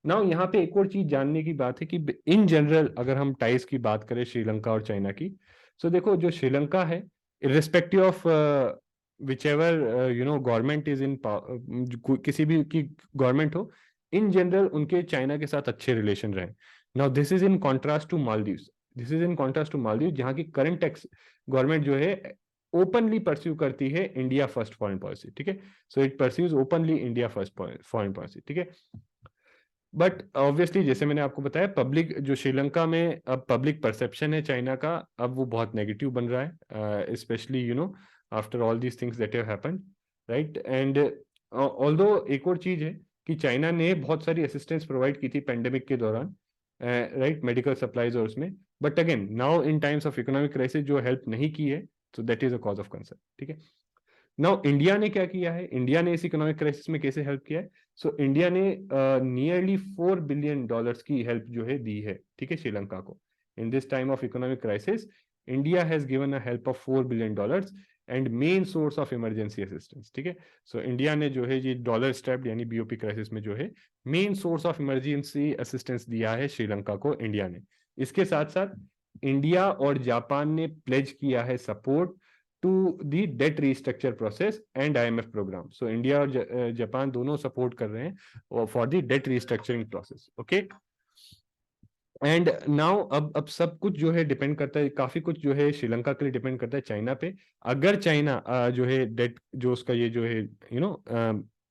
नाउ यहाँ पे एक और चीज जानने की बात है कि इन जनरल अगर हम टाइज की बात करें श्रीलंका और चाइना की, सो देखो जो श्रीलंका है, irrespective of whichever government is in, किसी भी की गवर्नमेंट हो, इन जनरल उनके चाइना के साथ अच्छे रिलेशन रहे. Now this is in contrast to Maldives, जहाँ की करंट गवर्नमेंट जो है ओपनली परस्यू करती है इंडिया फर्स्ट फॉरेन पॉलिसी. ठीक है, so it pursues openly India first foreign policy. ठीक है, बट ऑब्वियसली जैसे मैंने आपको बताया, पब्लिक जो श्रीलंका में अब पब्लिक परसेप्शन है चाइना का, अब वो बहुत नेगेटिव बन रहा है, specially after all these things that have happened, right. And although एक और चीज है कि चाइना ने बहुत सारी असिस्टेंस प्रोवाइड की थी पेंडेमिक के दौरान राइट, मेडिकल सप्लाईज और उसमें। But again now in times of economic crisis जो हेल्प नहीं की है, सो that is a cause of concern, ठीक है। नाउ इंडिया ने क्या किया है, इंडिया ने इस इकोनॉमिक क्राइसिस में कैसे हेल्प किया है? सो इंडिया ने नियरली $4 बिलियन की हेल्प जो है दी है, ठीक है, श्रीलंका को। In this time of economic crisis India has given a help of $4 billion and main source of emergency assistance, ठीक है। सो इंडिया ने जो है ये डॉलर स्ट्रैप्ड यानी बीओपी क्राइसिस में जो है main source of emergency assistance दिया है श्रीलंका को इंडिया ने। इसके साथ साथ इंडिया और जापान ने प्लेज किया है support to the debt restructure process and IMF program. So India और जापान दोनों सपोर्ट कर रहे हैं for the debt restructuring process. Okay. And now अब सब कुछ जो है डिपेंड करता है, काफी कुछ जो है श्रीलंका के लिए डिपेंड करता है चाइना पे। अगर चाइना जो है डेट जो उसका ये जो है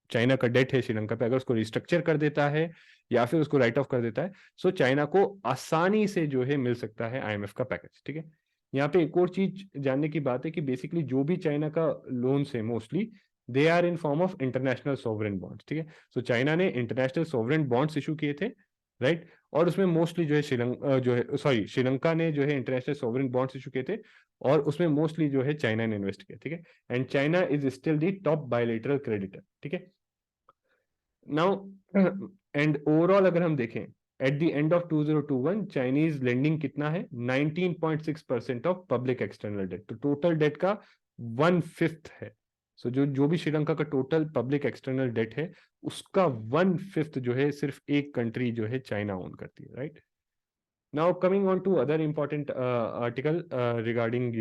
चाइना का डेट है श्रीलंका पे, अगर उसको रिस्ट्रक्चर कर देता है या फिर उसको राइट ऑफ कर देता है, सो चाइना को आसानी से जो है मिल सकता है आईएमएफ का पैकेज, ठीक है। यहाँ पे एक और चीज जानने की बात है कि बेसिकली जो भी चाइना का लोन्स है mostly they are in form of international sovereign bonds, ठीक है। सो चाइना ने इंटरनेशनल सॉवरेन बॉन्ड्स इशू किए थे, राइट। और उसमें मोस्टली जो है श्रीलंका ने जो है इंटरनेशनल सॉवरेन बॉन्ड्स इशू किए थे, और उसमें मोस्टली जो है चाइना ने इन्वेस्ट किया, ठीक है। And China is still the top bilateral creditor, ठीक है। नाउ एंड ओवरऑल अगर हम देखें at the end of 2021 Chinese lending कितना है, 19.6% ऑफ पब्लिक एक्सटर्नल डेट, तो टोटल डेट का 1/5 है। सो जो भी श्रीलंका का टोटल पब्लिक एक्सटर्नल डेट है उसका 1/5 जो है सिर्फ एक कंट्री जो है चाइना ओन करती है, right. Now coming on to other important article regarding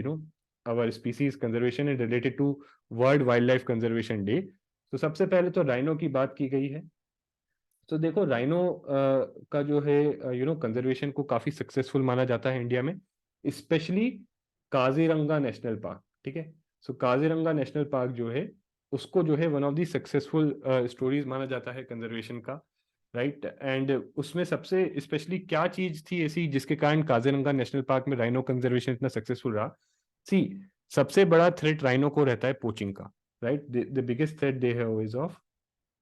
our species conservation and related to world wildlife conservation day. तो सबसे पहले तो राइनो की बात की गई है। तो देखो राइनो का जो है कंजर्वेशन को काफी सक्सेसफुल माना जाता है इंडिया में, स्पेशली काजीरंगा नेशनल पार्क, ठीक है। सो काजीरंगा नेशनल पार्क जो है उसको जो है one of the successful stories माना जाता है कंजर्वेशन का, राइट। एंड उसमें सबसे स्पेशली क्या चीज थी ऐसी जिसके कारण काजीरंगा नेशनल पार्क में राइनो कंजर्वेशन इतना सक्सेसफुल रहा? सी, सबसे बड़ा थ्रेट राइनो को रहता है पोचिंग का, right. The biggest threat they have is of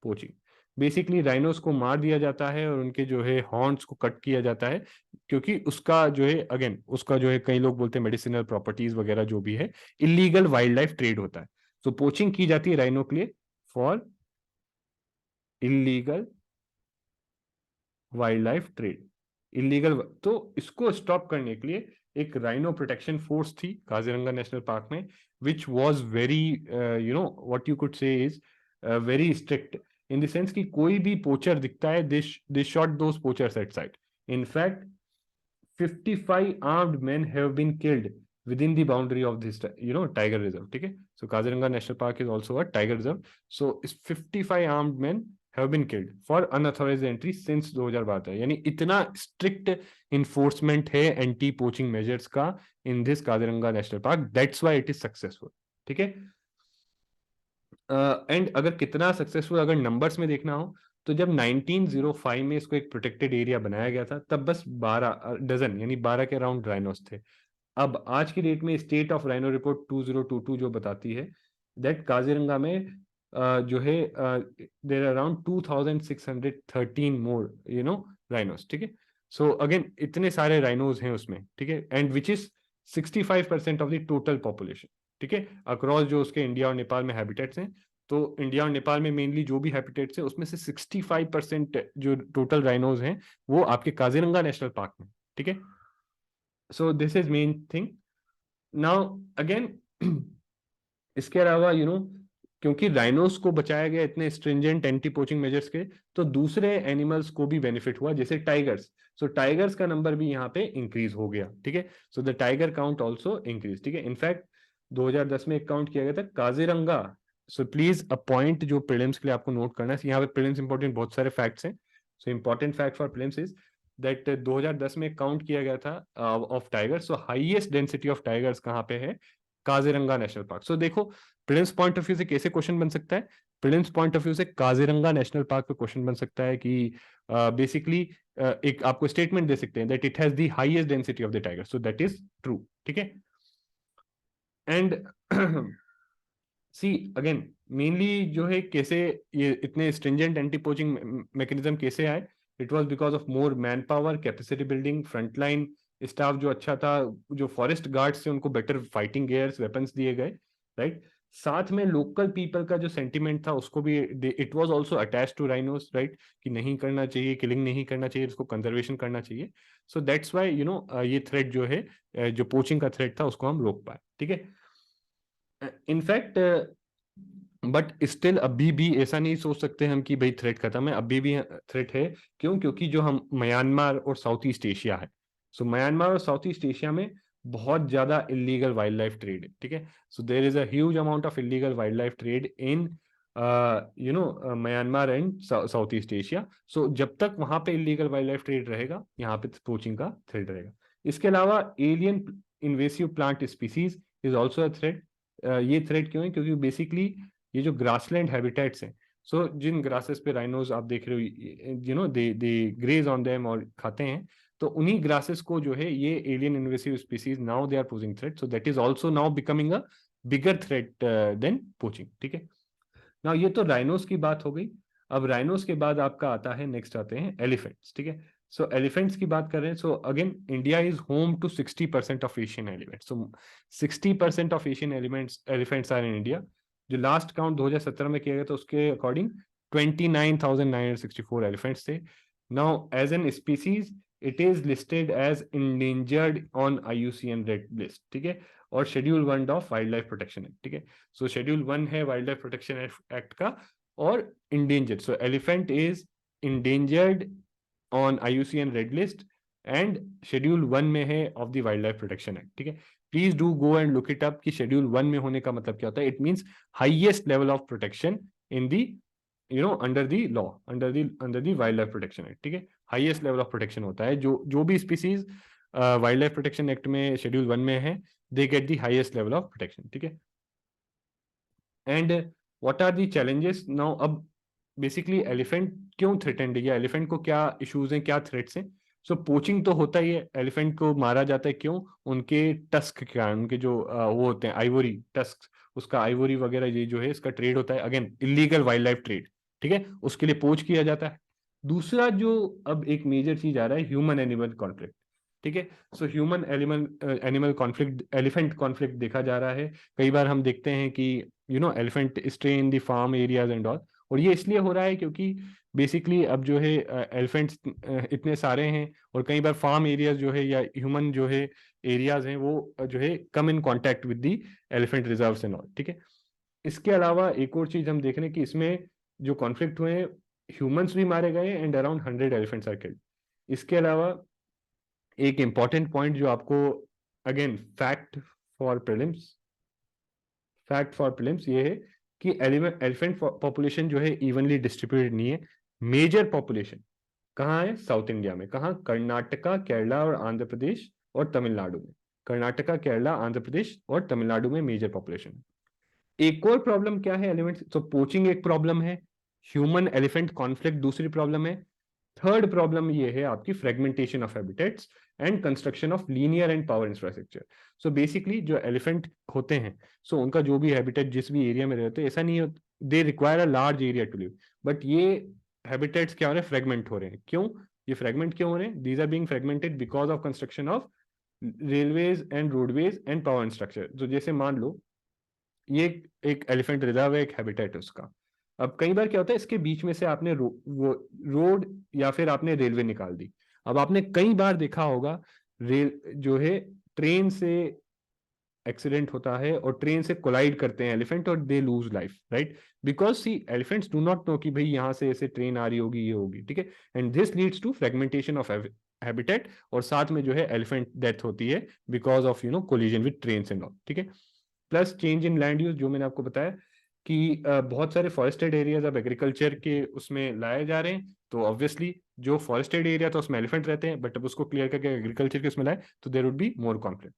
poaching. Basically rhinos को मार दिया जाता है और उनके जो है हॉर्न्स को कट किया जाता है, क्योंकि उसका जो है अगेन उसका जो है कई लोग बोलते हैं मेडिसिनल प्रॉपर्टीज वगैरह जो भी है, इलीगल वाइल्ड लाइफ ट्रेड होता है। तो पोचिंग की जाती है राइनो के लिए for illegal wildlife trade, illegal. तो इसको स्टॉप करने के लिए एक राइनो प्रोटेक्शन फोर्स थी काजीरंगा नेशनल पार्क में, which was very what you could say is very strict in the sense कि कोई भी पोचर दिखता है they shot those poachers at sight. In fact 55 armed men have been killed within the boundary of this tiger reserve, ठीक है। So Kaziranga National Park is also a tiger reserve. So 55 armed men have been killed for unauthorized entry since 2012 है, यानी इतना स्ट्रिक्ट इन्फोर्समेंट है एंटी पोचिंग मेजर्स का in this Kaziranga national park, that's why it is successful, ठीक है। एंड अगर कितना सक्सेसफुल अगर नंबर्स में देखना हो तो जब 1905 में इसको एक प्रोटेक्टेड एरिया बनाया गया था तब बस 12 डजन यानी 12 के अराउंड राइनोस थे। अब आज की डेट में स्टेट ऑफ राइनो रिपोर्ट 2022 जो बताती है दैट काजीरंगा में जो है देयर अराउंड 2613 मोर राइनोस, ठीक है। सो अगेन इतने सारे राइनोज हैं उसमें, ठीक है, and which is 65% of the total population, ठीक है, अक्रॉस जो उसके इंडिया और नेपाल में हैबिटेट्स हैं। तो इंडिया और नेपाल में मेनली जो भी हैबिटेट्स है उसमें से 65% जो टोटल राइनोज हैं वो आपके काजीरंगा नेशनल पार्क में, ठीक है। So this is main thing. Now again इसके अलावा क्योंकि राइनोस को बचाया गया इतने स्ट्रिंजेंट एंटी पोचिंग मेजर्स के, तो दूसरे एनिमल्स को भी बेनिफिट हुआ जैसे टाइगर्स। सो टाइगर्स का नंबर भी यहाँ पे इंक्रीज हो गया, ठीक है। So the tiger count also increase, ठीक है। इनफैक्ट 2010 में एक काउंट किया गया था Kaziranga. So please a point जो प्रीलिम्स के लिए आपको नोट करना है, यहाँ पे प्रीलिम्स इंपॉर्टेंट बहुत सारे फैक्ट्स हैं। So important fact for prelims is that 2010 में काउंट किया गया था of tigers. So highest density of tigers कहाँ पे है? Kaziranga national park. सो देखो प्रीलिम्स पॉइंट ऑफ व्यू से कैसे क्वेश्चन बन सकता है, प्रीलिम्स पॉइंट ऑफ व्यू से काजीरंगा नेशनल पार्क पे क्वेश्चन बन सकता है कि बेसिकली एक आपको स्टेटमेंट दे सकते हैं that it has the highest density of the tiger, so that is true, ठीक है। एंड सी अगेन मेनली जो है कैसे ये इतने स्ट्रिंजेंट एंटी पोचिंग मैकेनिज्म कैसे आए, it was because of more man power, capacity building, frontline staff जो अच्छा था, जो फॉरेस्ट गार्ड्स थे उनको बेटर फाइटिंग गियर्स, वेपन्स दिए गए, राइट। साथ में लोकल पीपल का जो सेंटिमेंट था उसको भी, it was also attach to rhinos, right, कि नहीं करना चाहिए, किलिंग नहीं करना चाहिए, इसको कंजर्वेशन करना चाहिए। सो दैट्स व्हाई ये थ्रेट जो है, जो पोचिंग का थ्रेट था, उसको हम रोक पाए, ठीक है। इनफैक्ट बट स्टिल अभी भी ऐसा नहीं सोच सकते हम कि भाई थ्रेट खत्म है, अभी भी थ्रेट है। क्यों? क्योंकि जो हम म्यांमार और साउथ ईस्ट एशिया है, सो म्यांमार और साउथ ईस्ट एशिया में बहुत ज्यादा इलीगल वाइल्ड लाइफ ट्रेड है, ठीक है। So there is a huge amount of illegal wildlife trade in Myanmar and South East Asia. So जब तक वहां पे इलीगल वाइल्ड लाइफ ट्रेड रहेगा, यहाँ पे पोचिंग का थ्रेट रहेगा। इसके अलावा alien invasive plant species is also a threat. ये थ्रेट क्यों है? क्योंकि बेसिकली ये जो ग्रासलैंड हैबिटेट्स हैं, सो जिन ग्रासेस पे राइनोज आप देख रहे हो, दे ग्रेज ऑन देम और खाते हैं, तो उन्हीं ग्रासेस को जो है ये alien invasive species now they are posing threat, so that is also now becoming a bigger threat than poaching, ठीक है। नाउ ये तो राइनोस की बात हो गई। अब राइनोस के बाद आपका आता है, नेक्स्ट आते हैं एलिफेंट्स, ठीक है। सो एलिफेंट्स की बात कर रहे हैं, so again India is home to 60% of Asian elephants. So 60% of Asian elephants are in India. जो लास्ट काउंट 2017 में किया गया था उसके अकॉर्डिंग 29,964 एलिफेंट्स थे। Now as an species it is listed as endangered on IUCN red list, ठीक है, और schedule 1 of wildlife protection act, ठीक है। सो शेड्यूल 1 है वाइल्ड लाइफ प्रोटेक्शन एक्ट का, और endangered, so elephant is endangered on IUCN red list and schedule 1 में है of the wild life protection act, ठीक है। Please do go and look it up कि शेड्यूल 1 में होने का मतलब क्या होता है। It means highest level of protection in the under the law, under the wild life protection act, ठीक है। हाईएस्ट लेवल ऑफ प्रोटेक्शन होता है, जो भी species wildlife protection act में शेड्यूल 1 में है, they get the highest level of protection, ठीक है। And what are the challenges now? अब बेसिकली एलिफेंट क्यों थ्रेटेंड है, या एलिफेंट को क्या इश्यूज हैं, क्या थ्रेट्स हैं? सो पोचिंग तो होता ही है, एलिफेंट को मारा जाता है, क्यों? उनके टस्क के कारण, उनके जो वो होते हैं आइवोरी टस्क, उसका आइवोरी वगैरह ये जो है इसका ट्रेड होता है, again illegal wildlife trade, ठीक है, उसके लिए पोच किया जाता है। दूसरा जो अब एक मेजर चीज आ रहा है, ह्यूमन एनिमल कॉन्फ्लिक्ट, ठीक है। So human animal conflict, elephant conflict देखा जा रहा है। कई बार हम देखते हैं कि elephant stay in the farm areas and all, और ये इसलिए हो रहा है क्योंकि बेसिकली अब जो है एलिफेंट्स इतने सारे हैं, और कई बार फार्म एरियाज जो है या ह्यूमन जो है एरियाज हैं, वो जो है come in contact with the elephant reserves and all, ठीक है। इसके अलावा एक और चीज हम देख रहे हैं कि इसमें जो कॉन्फ्लिक्ट हुए हैं, ह्यूमंस भी मारे गए and around 100 elephants are killed. इसके अलावा एक इंपॉर्टेंट पॉइंट जो आपको, अगेन फैक्ट फॉर प्रीलिम्स ये है कि एलिफेंट पॉपुलेशन जो है इवनली डिस्ट्रीब्यूटेड नहीं है। मेजर पॉपुलेशन कहाँ है? साउथ इंडिया में। कहाँ? कर्नाटका, केरला और आंध्र प्रदेश और तमिलनाडु में। कर्नाटका, केरला, आंध्र प्रदेश और तमिलनाडु में मेजर पॉपुलेशन। एक और प्रॉब्लम क्या है एलिफेंट? तो पोचिंग एक प्रॉब्लम है, ह्यूमन एलिफेंट कॉन्फ्लिक्ट दूसरी प्रॉब्लम है, थर्ड प्रॉब्लम ये है आपकी fragmentation of habitats and construction of linear and power infrastructure. So basically जो एलिफेंट होते हैं, सो उनका जो भी हैबिटेट जिस भी एरिया में रहते हैं, ऐसा नहीं they require a large area to live, but ये हैबिटेट्स क्या हो रहे हैं? फ्रेगमेंट हो रहे हैं। क्यों ये फ्रेगमेंट क्यों हो रहे हैं? These are being fragmented because of construction of railways and roadways and power infrastructure. तो जैसे मान लो ये एक एलिफेंट रिजर्व है, एक हैबिटेट है उसका। अब कई बार क्या होता है, इसके बीच में से आपने वो रोड या फिर आपने रेलवे निकाल दी। अब आपने कई बार देखा होगा रेल जो है ट्रेन से एक्सीडेंट होता है और ट्रेन से कोलाइड करते हैं एलिफेंट और they lose life, right, because see elephants do not know कि भाई यहाँ से ऐसे ट्रेन आ रही होगी, ये होगी, ठीक है। And this leads to fragmentation of habitat, और साथ में जो है एलिफेंट डेथ होती है because of collision with train and all, ठीक है। Plus change in land use, जो मैंने आपको बताया कि बहुत सारे फॉरेस्टेड एरियाज अब एग्रीकल्चर के उसमें लाए जा रहे हैं, तो ऑब्वियसली जो फॉरेस्टेड एरिया था उसमें एलिफेंट रहते हैं, बट अब उसको क्लियर करके एग्रीकल्चर के उसमें लाए तो there would be more conflict.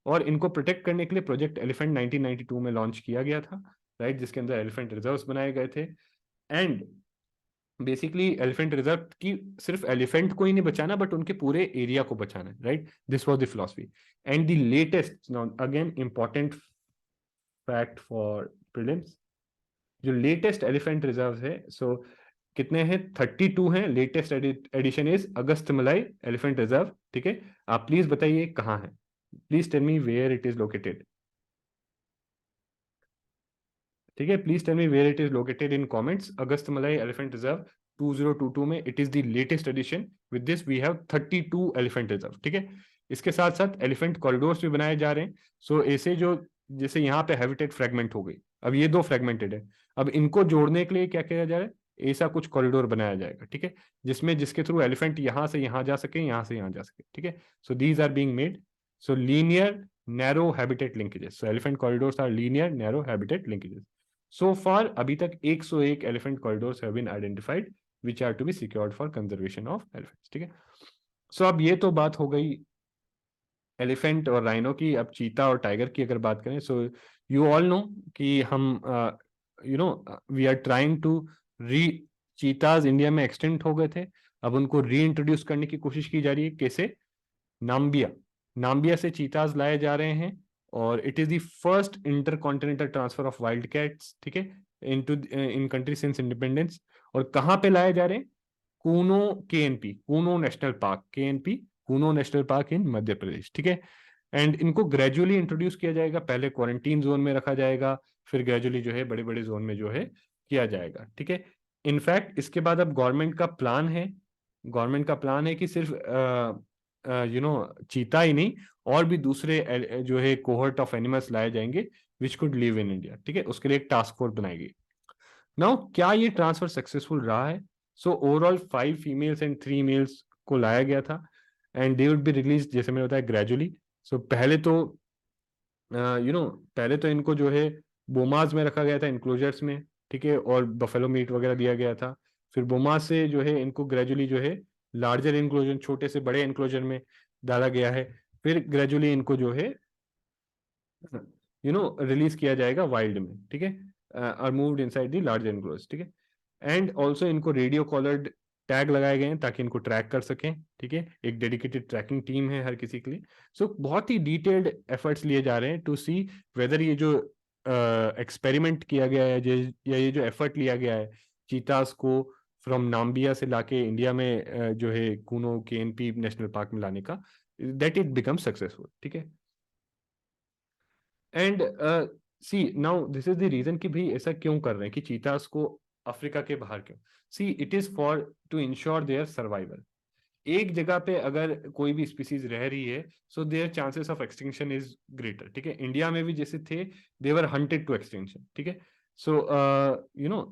और इनको प्रोटेक्ट करने के लिए प्रोजेक्ट एलिफेंट 1992 में लॉन्च किया गया था, राइट, जिसके अंदर एलिफेंट रिजर्व्स बनाए गए थे। एंड बेसिकली एलिफेंट रिजर्व की सिर्फ एलिफेंट को ही नहीं बचाना, बट उनके पूरे एरिया को बचाना, right, this was the philosophy. And the latest, again important fact for prelims, जो लेटेस्ट एलिफेंट रिजर्व है, सो कितने हैं? 32 हैं। Latest addition is Agasthyamalai elephant reserve. ठीक है, आप प्लीज बताइए कहाँ है, please tell me where it is located. ठीक है, please tell me where it is located in comments. Agasthyamalai elephant reserve 2022 में it is the latest addition. With this we have 32 elephant reserve. ठीक है, इसके साथ साथ एलिफेंट कॉरिडोर्स भी बनाए जा रहे हैं। सो ऐसे जो, जैसे यहाँ पे हैबिटेट फ्रेगमेंट हो गई, अब ये दो फ्रेगमेंटेड है, अब इनको जोड़ने के लिए क्या किया जा रहा है, ऐसा कुछ कॉरिडोर बनाया जाएगा। ठीक है, जिसमें जिसके थ्रू एलिफेंट यहाँ से यहाँ जा सके, यहाँ से यहाँ जा सके। ठीक है, so these are being made. So linear narrow habitat linkages, so elephant corridors are linear narrow habitat linkages. So far अभी तक 101 elephant corridors have been identified which are to be secured for conservation of elephants. ठीक है, सो अब ये तो बात हो गई एलिफेंट और राइनो की। अब चीता और टाइगर की अगर बात करें, सो यू ऑल नो कि हम वी आर ट्राइंग टू री चीताज इंडिया में एक्सटेंट हो गए थे, अब उनको री इंट्रोड्यूस करने की कोशिश की जा रही है। कैसे? नाम्बिया, नाम्बिया से चीताज लाए जा रहे हैं, और it is the first intercontinental transfer of wild cats. ठीक है, into in country since independence. और कहाँ पे लाए जा रहे हैं? Kuno KNP, Kuno national park, KNP Kuno national park in Madhya Pradesh. ठीक है, एंड इनको ग्रेजुअली इंट्रोड्यूस किया जाएगा। पहले क्वारंटीन जोन में रखा जाएगा, फिर ग्रेजुअली जो है बड़े बड़े जोन में जो है किया जाएगा। ठीक है, इनफैक्ट इसके बाद अब गवर्नमेंट का प्लान है, गवर्नमेंट का प्लान है कि सिर्फ चीता ही नहीं, और भी दूसरे जो है कोहर्ट ऑफ एनिमल्स लाए जाएंगे which could live in India. ठीक है, उसके लिए एक टास्क फोर्स बनाई गई। नाउ क्या ये ट्रांसफर सक्सेसफुल रहा है? So overall 5 females and 3 males को लाया गया था, and they would be release, जैसे मैंने बताया, ग्रेजुअली। सो पहले तो इनको जो है बोमाज में रखा गया था, इंक्लोजर्स में। ठीक है, और बफेलो मीट वगैरह दिया गया था। फिर बोमाज से जो है इनको ग्रेजुअली जो है लार्जर इंक्लोजन, छोटे से बड़े इंक्लोजर में डाला गया है। फिर ग्रेजुअली इनको जो है रिलीज किया जाएगा वाइल्ड में। ठीक है, are moved inside the larger enclose. ठीक है, एंड ऑल्सो इनको रेडियो कॉलर्ड टैग लगाए गए हैं ताकि इनको ट्रैक कर सकें। ठीक है, एक डेडिकेटेड ट्रैकिंग टीम है हर किसी के लिए। सो बहुत ही डिटेल्ड एफर्ट्स लिए जा रहे हैं टू सी वेदर ये जो एक्सपेरिमेंट किया गया है, या ये जो एफर्ट लिया गया है चीतास को फ्रॉम नाम्बिया से लाके इंडिया में जो है कूनो केएनपी नेशनल पार्क में लाने का, दैट इट बिकम सक्सेसफुल। ठीक है, and see now this is the reason कि भाई ऐसा क्यों कर रहे हैं कि चीतास को अफ्रीका के बाहर क्यों? See it is for to ensure their survival. एक जगह पे अगर कोई भी स्पीसीज रह रही है, so their chances of extinction is greater. ठीक है, इंडिया में भी जैसे थे, they were hunted to extinction. ठीक है, so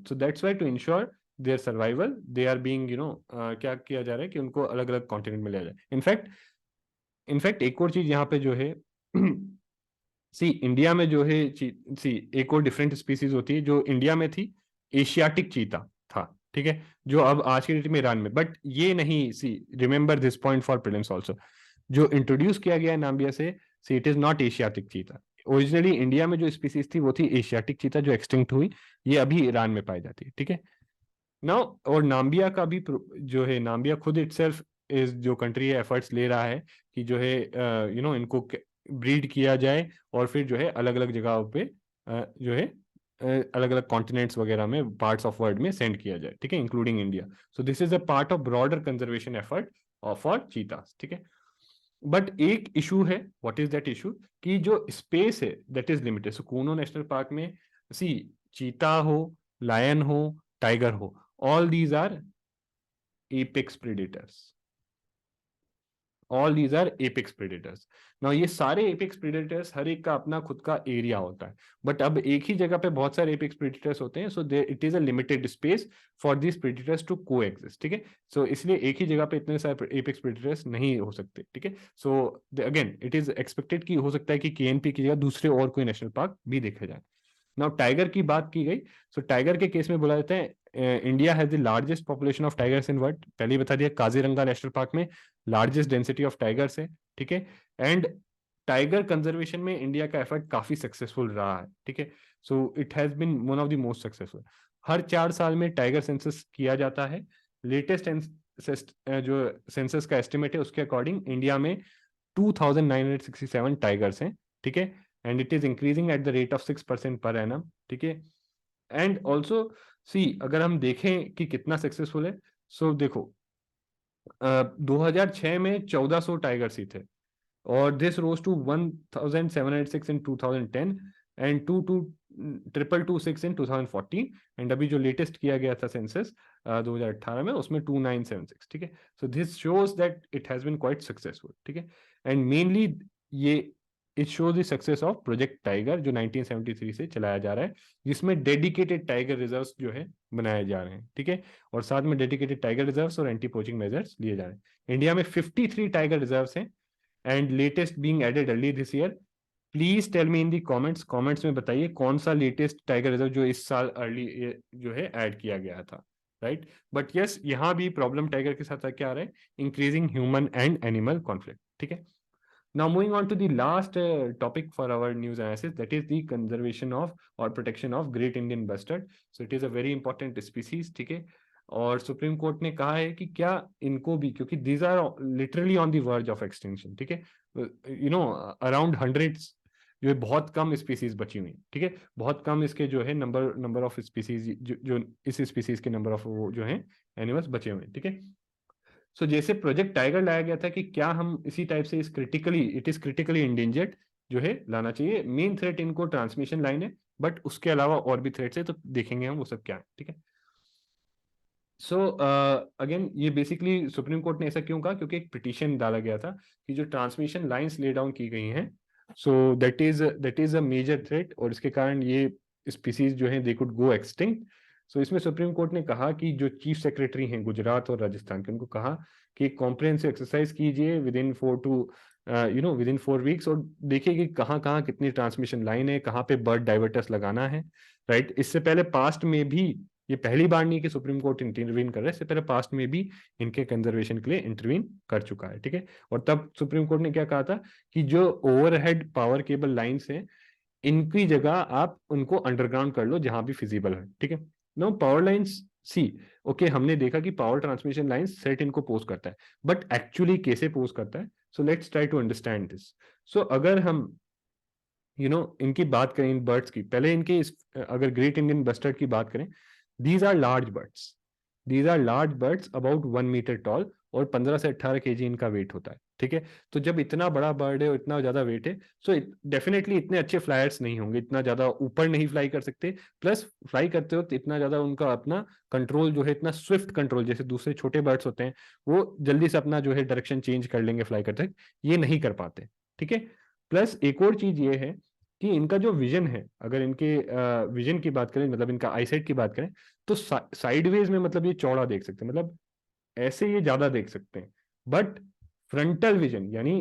so that's why to ensure their survival they are being क्या किया जा रहा है कि उनको अलग अलग कॉन्टिनेंट में लिया जाए। इनफैक्ट एक और चीज यहाँ पे जो है सी इंडिया में जो है सी एक और डिफरेंट स्पीसीज होती है जो इंडिया में थी, एशियाटिक चीता था। ठीक है, जो अब आज के डेट में ईरान में, बट ये नहीं, see remember this point for prelims also, जो इंट्रोड्यूस किया गया है नाम्बिया से, see it is not Asiatic cheetah. Originally India में जो स्पीसीज थी वो थी एशियाटिक चीता, जो एक्सटिंक्ट हुई, ये अभी ईरान में पाई जाती है। ठीक है, नाउ और नाम्बिया का भी जो है, नाम्बिया खुद इटसेल्फ इज, जो कंट्री है, एफर्ट्स ले रहा है कि जो है इनको ब्रीड किया जाए, और फिर जो है अलग अलग जगहों पे जो है अलग अलग कॉन्टिनेंट्स वगैरह में, पार्ट्स ऑफ वर्ल्ड में सेंड किया जाए। ठीक है, including India. So this is a part of broader conservation effort for चीतास। ठीक है, बट एक इशू है। What is that issue? कि जो स्पेस है that is limited. So Kuno national park में सी चीता हो, लायन हो, टाइगर हो, all these are apex predators, all these are apex predators। now ये सारे apex predators हर एक का अपना खुद का एरिया होता है, बट अब एक ही जगह पे बहुत सारे apex predators होते हैं, so there it is a limited space for these predators to coexist। ठीक है, so इसलिए एक ही जगह पे इतने सारे apex predators नहीं हो सकते। ठीक है, so again it is expected कि हो सकता है कि KNP की जगह दूसरे और कोई नेशनल पार्क भी देखे जाए। नाउ टाइगर की बात की गई, सो टाइगर के केस में बोला जाता है India has the largest population of tigers in world. पहले ही बता दिया, काजीरंगा नेशनल पार्क में लार्जेस्ट डेंसिटी ऑफ टाइगर्स है। ठीक है, एंड टाइगर कंजर्वेशन में इंडिया का एफर्ट काफी सक्सेसफुल रहा है। ठीक है, so it has been one of the most successful. हर 4 साल में टाइगर सेंसस किया जाता है। लेटेस्ट जो सेंसस का एस्टिमेट है उसके अकॉर्डिंग इंडिया में 2967 टाइगर्स हैं। ठीक है, and it is increasing at the rate of 6% per annum। ठीक है, and also सी अगर हम देखें कि कितना सक्सेसफुल है, सो देखो 2006 में 1400 टाइगर्स ही थे, और this rose to 1706 in 2010 and 2226 in 2014, and अभी जो लेटेस्ट किया गया था सेंसस 2018 में, उसमें 2976। ठीक है, so this shows that it has been quite successful. ठीक है, एंड मेनली ये it shows the success of project tiger जो 1973 से चलाया जा रहा है, जिसमें डेडिकेटेड टाइगर रिजर्व्स जो है बनाए जा रहे हैं। ठीक है, और साथ में डेडिकेटेड टाइगर रिजर्व्स और एंटी पोचिंग मेजर्स लिए जा रहे हैं। इंडिया में 53 टाइगर रिजर्व्स हैं and latest being added early this year. Please tell me in the comments में बताइए कौन सा लेटेस्ट टाइगर रिजर्व जो इस साल अर्ली जो है ऐड किया गया था, राइट। बट यस, यहाँ भी प्रॉब्लम टाइगर के साथ क्या आ रहा है, increasing human and animal conflict. ठीक है, now moving on to the last topic for our news analysis, that is the conservation of or protection of great Indian bustard. So it is a very important species। ठीक है, और सुप्रीम कोर्ट ने कहा है कि क्या इनको भी, क्योंकि these are literally on the verge of extinction. ठीक है, यू नो अराउंड हंड्रेड्स जो है, बहुत कम स्पीसीज बची हुई। ठीक है, बहुत कम इसके जो है नंबर ऑफ स्पीसीज जो इस स्पीसीज के नंबर ऑफ वो जो है एनिमल्स बचे हुए। ठीक है, सो जैसे प्रोजेक्ट टाइगर लाया गया था कि क्या हम इसी टाइप से इट इज क्रिटिकली इंडेंजर्ड जो है लाना चाहिए। मेन थ्रेट इनको ट्रांसमिशन लाइन है, बट उसके अलावा और भी थ्रेट्स है, तो देखेंगे हम वो सब क्या है। ठीक है, सो अगेन ये बेसिकली सुप्रीम कोर्ट ने ऐसा क्यों कहा, क्योंकि एक पिटीशन डाला गया था कि जो ट्रांसमिशन लाइंस ले डाउन की गई हैं, so that is a major threat, और इसके कारण ये स्पीसीज जो है दे कुड गो एक्सटिंक्ट। सो इसमें सुप्रीम कोर्ट ने कहा कि जो चीफ सेक्रेटरी हैं गुजरात और राजस्थान के, उनको कहा कि एक कॉम्प्रिहेंसिव एक्सरसाइज कीजिए विद इन 4 वीक्स, और देखिए कि कहाँ कहाँ कितनी ट्रांसमिशन लाइन है, कहाँ पे बर्ड डाइवर्टर्स लगाना है, राइट। इससे पहले पास्ट में भी, ये पहली बार नहीं कि सुप्रीम कोर्ट इंटरवीन कर रहा है, इससे पहले पास्ट में भी इनके कंजर्वेशन के लिए इंटरवीन कर चुका है। ठीक है, और तब सुप्रीम कोर्ट ने क्या कहा था कि जो ओवरहेड पावर केबल लाइंस हैं, इनकी जगह आप उनको अंडरग्राउंड कर लो जहां भी फिजिबल है। ठीक है, no power lines see, okay, हमने देखा कि पावर ट्रांसमिशन लाइन सेट इनको पोज करता है, बट एक्चुअली कैसे पोज करता है, so let's try to understand this. सो अगर हम इनकी बात करें, इन बर्ड्स की, पहले इनके अगर ग्रेट इंडियन बस्टर्ड की बात करें, these are large birds, about 1 metre tall, और 15 से 18 केजी इनका वेट होता है। ठीक है, तो जब इतना बड़ा बर्ड है और इतना ज्यादा वेट है, सो डेफिनेटली इतने अच्छे फ्लायर्स नहीं होंगे, इतना ज्यादा ऊपर नहीं फ्लाई कर सकते, प्लस फ्लाई करते वक्त इतना ज्यादा उनका अपना कंट्रोल जो है, इतना स्विफ्ट कंट्रोल जैसे दूसरे छोटे बर्ड्स होते हैं, वो जल्दी से अपना जो है डायरेक्शन चेंज कर लेंगे फ्लाई करते वक्त, ये नहीं कर पाते। ठीक है, प्लस एक और चीज ये है कि इनका जो विजन है, अगर इनके विजन की बात करें, मतलब इनका आईसाइट की बात करें, तो साइडवेज में मतलब ये चौड़ा देख सकते हैं, मतलब ऐसे ये ज्यादा देख सकते हैं, बट फ्रंटल विजन यानी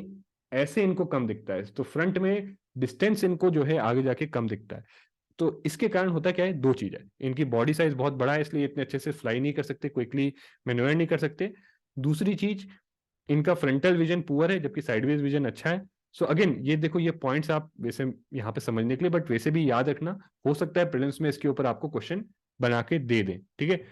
ऐसे इनको कम दिखता है, तो फ्रंट में डिस्टेंस इनको जो है आगे जाके कम दिखता है। तो इसके कारण होता क्या है, दो चीज है, इनकी बॉडी साइज बहुत बड़ा है, इसलिए इतने अच्छे से फ्लाई नहीं कर सकते, क्विकली मैन्यूवर नहीं कर सकते। दूसरी चीज, इनका फ्रंटल विजन पुअर है, जबकि साइडवेज विजन अच्छा है। सो अगेन ये देखो, ये पॉइंट्स आप वैसे यहाँ पे समझने के लिए, बट वैसे भी याद रखना, हो सकता है प्रीलिम्स में इसके ऊपर आपको क्वेश्चन बना के दे दें। ठीक है,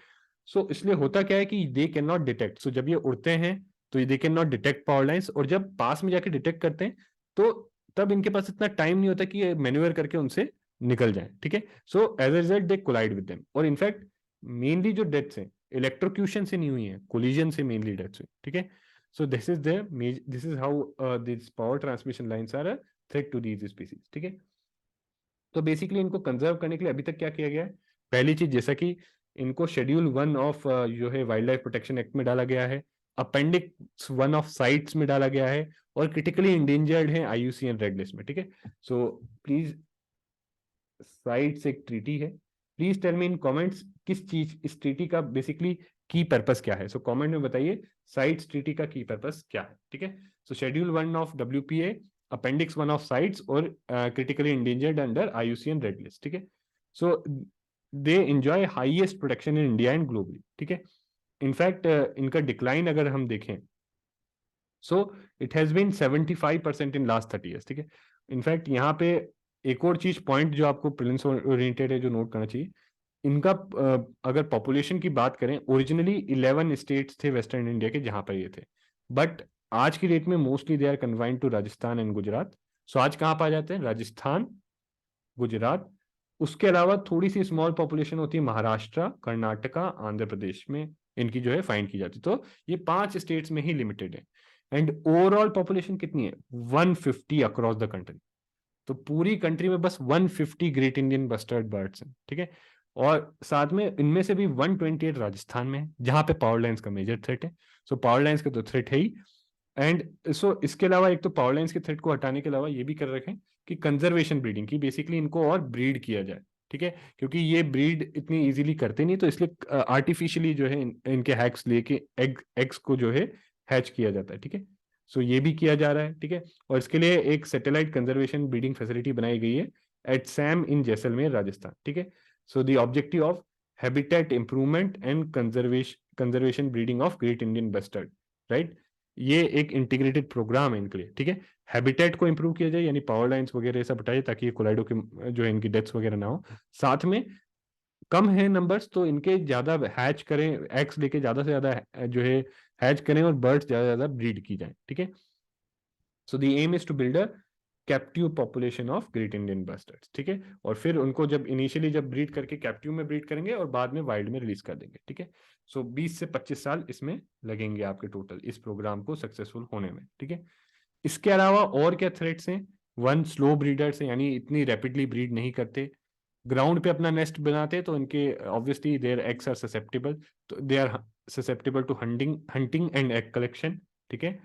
सो इसलिए होता क्या है कि दे कैन नॉट डिटेक्ट, सो जब ये उड़ते हैं तो they can not detect power lines, और जब पास में जाके डिटेक्ट करते हैं तो तब इनके पास इतना टाइम नहीं होता कि ये मैन्यूवर करके उनसे निकल जाए। ठीक है, so as a result they collide with them, और इनफैक्ट मेनली जो डेथ्स हैं इलेक्ट्रोक्यूशन से नहीं हुई है, कोलिजन से मेनली डेथ्स हुई। ठीक है, so this is how these power transmission lines are a threat to these species। ठीक है, तो बेसिकली इनको कंजर्व करने के लिए अभी तक क्या किया गया है, पहली चीज जैसा कि इनको शेड्यूल 1 ऑफ जो है वाइल्ड लाइफ प्रोटेक्शन एक्ट में डाला गया है, अपेंडिक्स 1 ऑफ साइट्स में डाला गया है, और क्रिटिकली इंडेंजर्ड है IUCN रेड लिस्ट में। ठीक है, सो प्लीज, साइट्स एक ट्रीटी है, please tell me in comments किस चीज, इस ट्रीटी का बेसिकली की पर्पस क्या है। सो कमेंट में बताइए साइट्स ट्रीटी का की पर्पस क्या है। ठीक है, so schedule 1 of WPA, appendix 1 of CITES, और critically endangered under IUCN red list. ठीक है, so they enjoy highest protection in India and globally. ठीक है, इनफैक्ट इनका डिक्लाइन अगर हम देखें, so it has been 75% in last 30 years. ठीक है, इनफैक्ट यहाँ पे एक और चीज पॉइंट जो आपको प्रिलिम्स ओरिएंटेड है जो नोट करना चाहिए, इनका अगर पॉपुलेशन की बात करें, ओरिजिनली 11 स्टेट्स थे वेस्टर्न इंडिया के जहां पर ये थे, बट आज की डेट में mostly they are confined to Rajasthan and Gujarat. So आज कहाँ पाए जाते हैं, राजस्थान, गुजरात, उसके अलावा थोड़ी सी स्मॉल पॉपुलेशन होती है महाराष्ट्र, कर्नाटका, आंध्र प्रदेश में इनकी जो है फाइंड की जाती है। तो ये 5 स्टेट्स में ही लिमिटेड है। एंड ओवरऑल पॉपुलेशन कितनी है? 150 अक्रॉस द कंट्री। तो पूरी कंट्री में बस 150 ग्रेट इंडियन बस्टर्ड बर्ड्स हैं, ठीक है। और साथ में इनमें से भी 128 राजस्थान में है, जहां पे पावर लाइन्स का मेजर थ्रेट है। सो पावर लाइन्स का तो थ्रेट है ही। एंड सो इसके अलावा एक तो पावर लाइन्स के थ्रेट को हटाने के अलावा ये भी कर रखें कि कंजर्वेशन ब्रीडिंग की, बेसिकली इनको और ब्रीड किया जाए, ठीक है। क्योंकि ये ब्रीड इतनी इजीली करते नहीं, तो इसलिए आर्टिफिशियली जो है इनके हैक्स लेके एग्स को जो है हैच किया जाता है, ठीक है। सो ये भी किया जा रहा है, ठीक है। और इसके लिए एक सैटेलाइट कंजर्वेशन ब्रीडिंग फैसिलिटी बनाई गई है एट सैम इन जैसलमेर राजस्थान, ठीक है। So the objective of habitat improvement and conservation breeding of great Indian bustard, right. ये एक इंटीग्रेटेड प्रोग्राम है इनके लिए, ठीक है। हैबिटेट को इंप्रूव किया जाए, यानी पावर लाइन्स वगैरह सब हटाए ताकि कोलाइडो के जो है इनकी डेथ्स वगैरह ना हो। साथ में कम है नंबर्स तो इनके ज्यादा हैच करें, एग्स लेके ज्यादा से ज्यादा जो है हैच करें और बर्ड्स ज्यादा से ज्यादा ब्रीड की जाए, ठीक है। So the aim is to build a captive population of great Indian bustards, ठीक है। और फिर उनको जब इनिशियली जब ब्रीड करके कैप्टिव में ब्रीड करेंगे और बाद में वाइल्ड में रिलीज कर देंगे, ठीक है। सो 20 से 25 साल इसमें लगेंगे आपके टोटल इस प्रोग्राम को सक्सेसफुल होने में, ठीक है। इसके अलावा और क्या थ्रेट्स हैं? वन, स्लो ब्रीडर्स हैं, यानी इतनी रैपिडली ब्रीड नहीं करते, ग्राउंड पे अपना नेस्ट बनाते, तो इनके obviously their eggs are susceptible, तो they are susceptible to hunting and egg collection, ठीक है।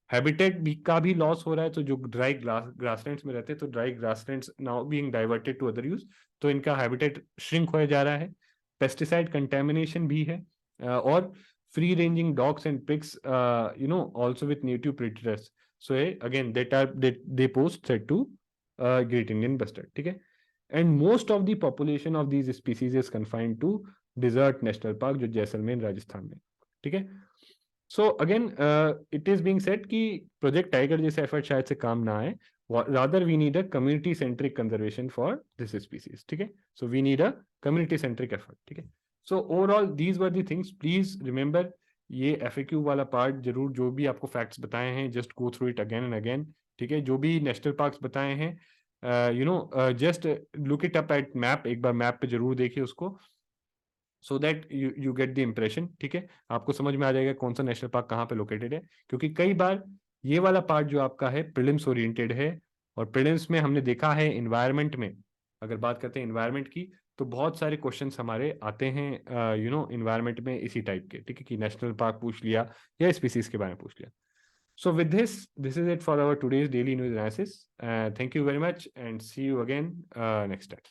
हैबिटेट भी का भी लॉस हो रहा है, तो जो ड्राई ग्रासलैंड्स में रहते हैं, तो dry grasslands now being diverted to other use, तो इनका हैबिटेट श्रिंक हो जा रहा है। पेस्टिसाइड कंटेमिनेशन भी है, और free ranging dogs and pigs also with native predators, so again they pose threat to great Indian bustard, ठीक है। And most of the population of these species is confined to desert national park, जो जैसलमेर राजस्थान में, ठीक है। So again it is being said कि प्रोजेक्ट टाइगर जैसे एफर्ट शायद से काम ना आए, rather we need a community centric conservation for this species, ठीक है। So we need a community centric effort, ठीक है। So overall these were the things, please remember ये एफएक्यू वाला पार्ट जरूर, जो भी आपको फैक्ट्स बताए हैं just go through it again and again, ठीक है। जो भी नेशनल पार्क्स बताए हैं just look it up at map, एक बार मैप पे जरूर देखिए उसको, so that you get the impression, ठीक है। आपको समझ में आ जाएगा कौन सा नेशनल पार्क कहाँ पे लोकेटेड है, क्योंकि कई बार ये वाला पार्ट जो आपका है प्रीलिम्स ओरिएंटेड है, और प्रीलिम्स में हमने देखा है इन्वायरमेंट में, अगर बात करते हैं इन्वायरमेंट की, तो बहुत सारे क्वेश्चंस हमारे आते हैं इन्वायरमेंट में इसी टाइप के, ठीक है, कि नेशनल पार्क पूछ लिया या स्पीसीज के बारे में पूछ लिया। So with this is it for our today's daily news analysis. Thank you very much and see you again next time.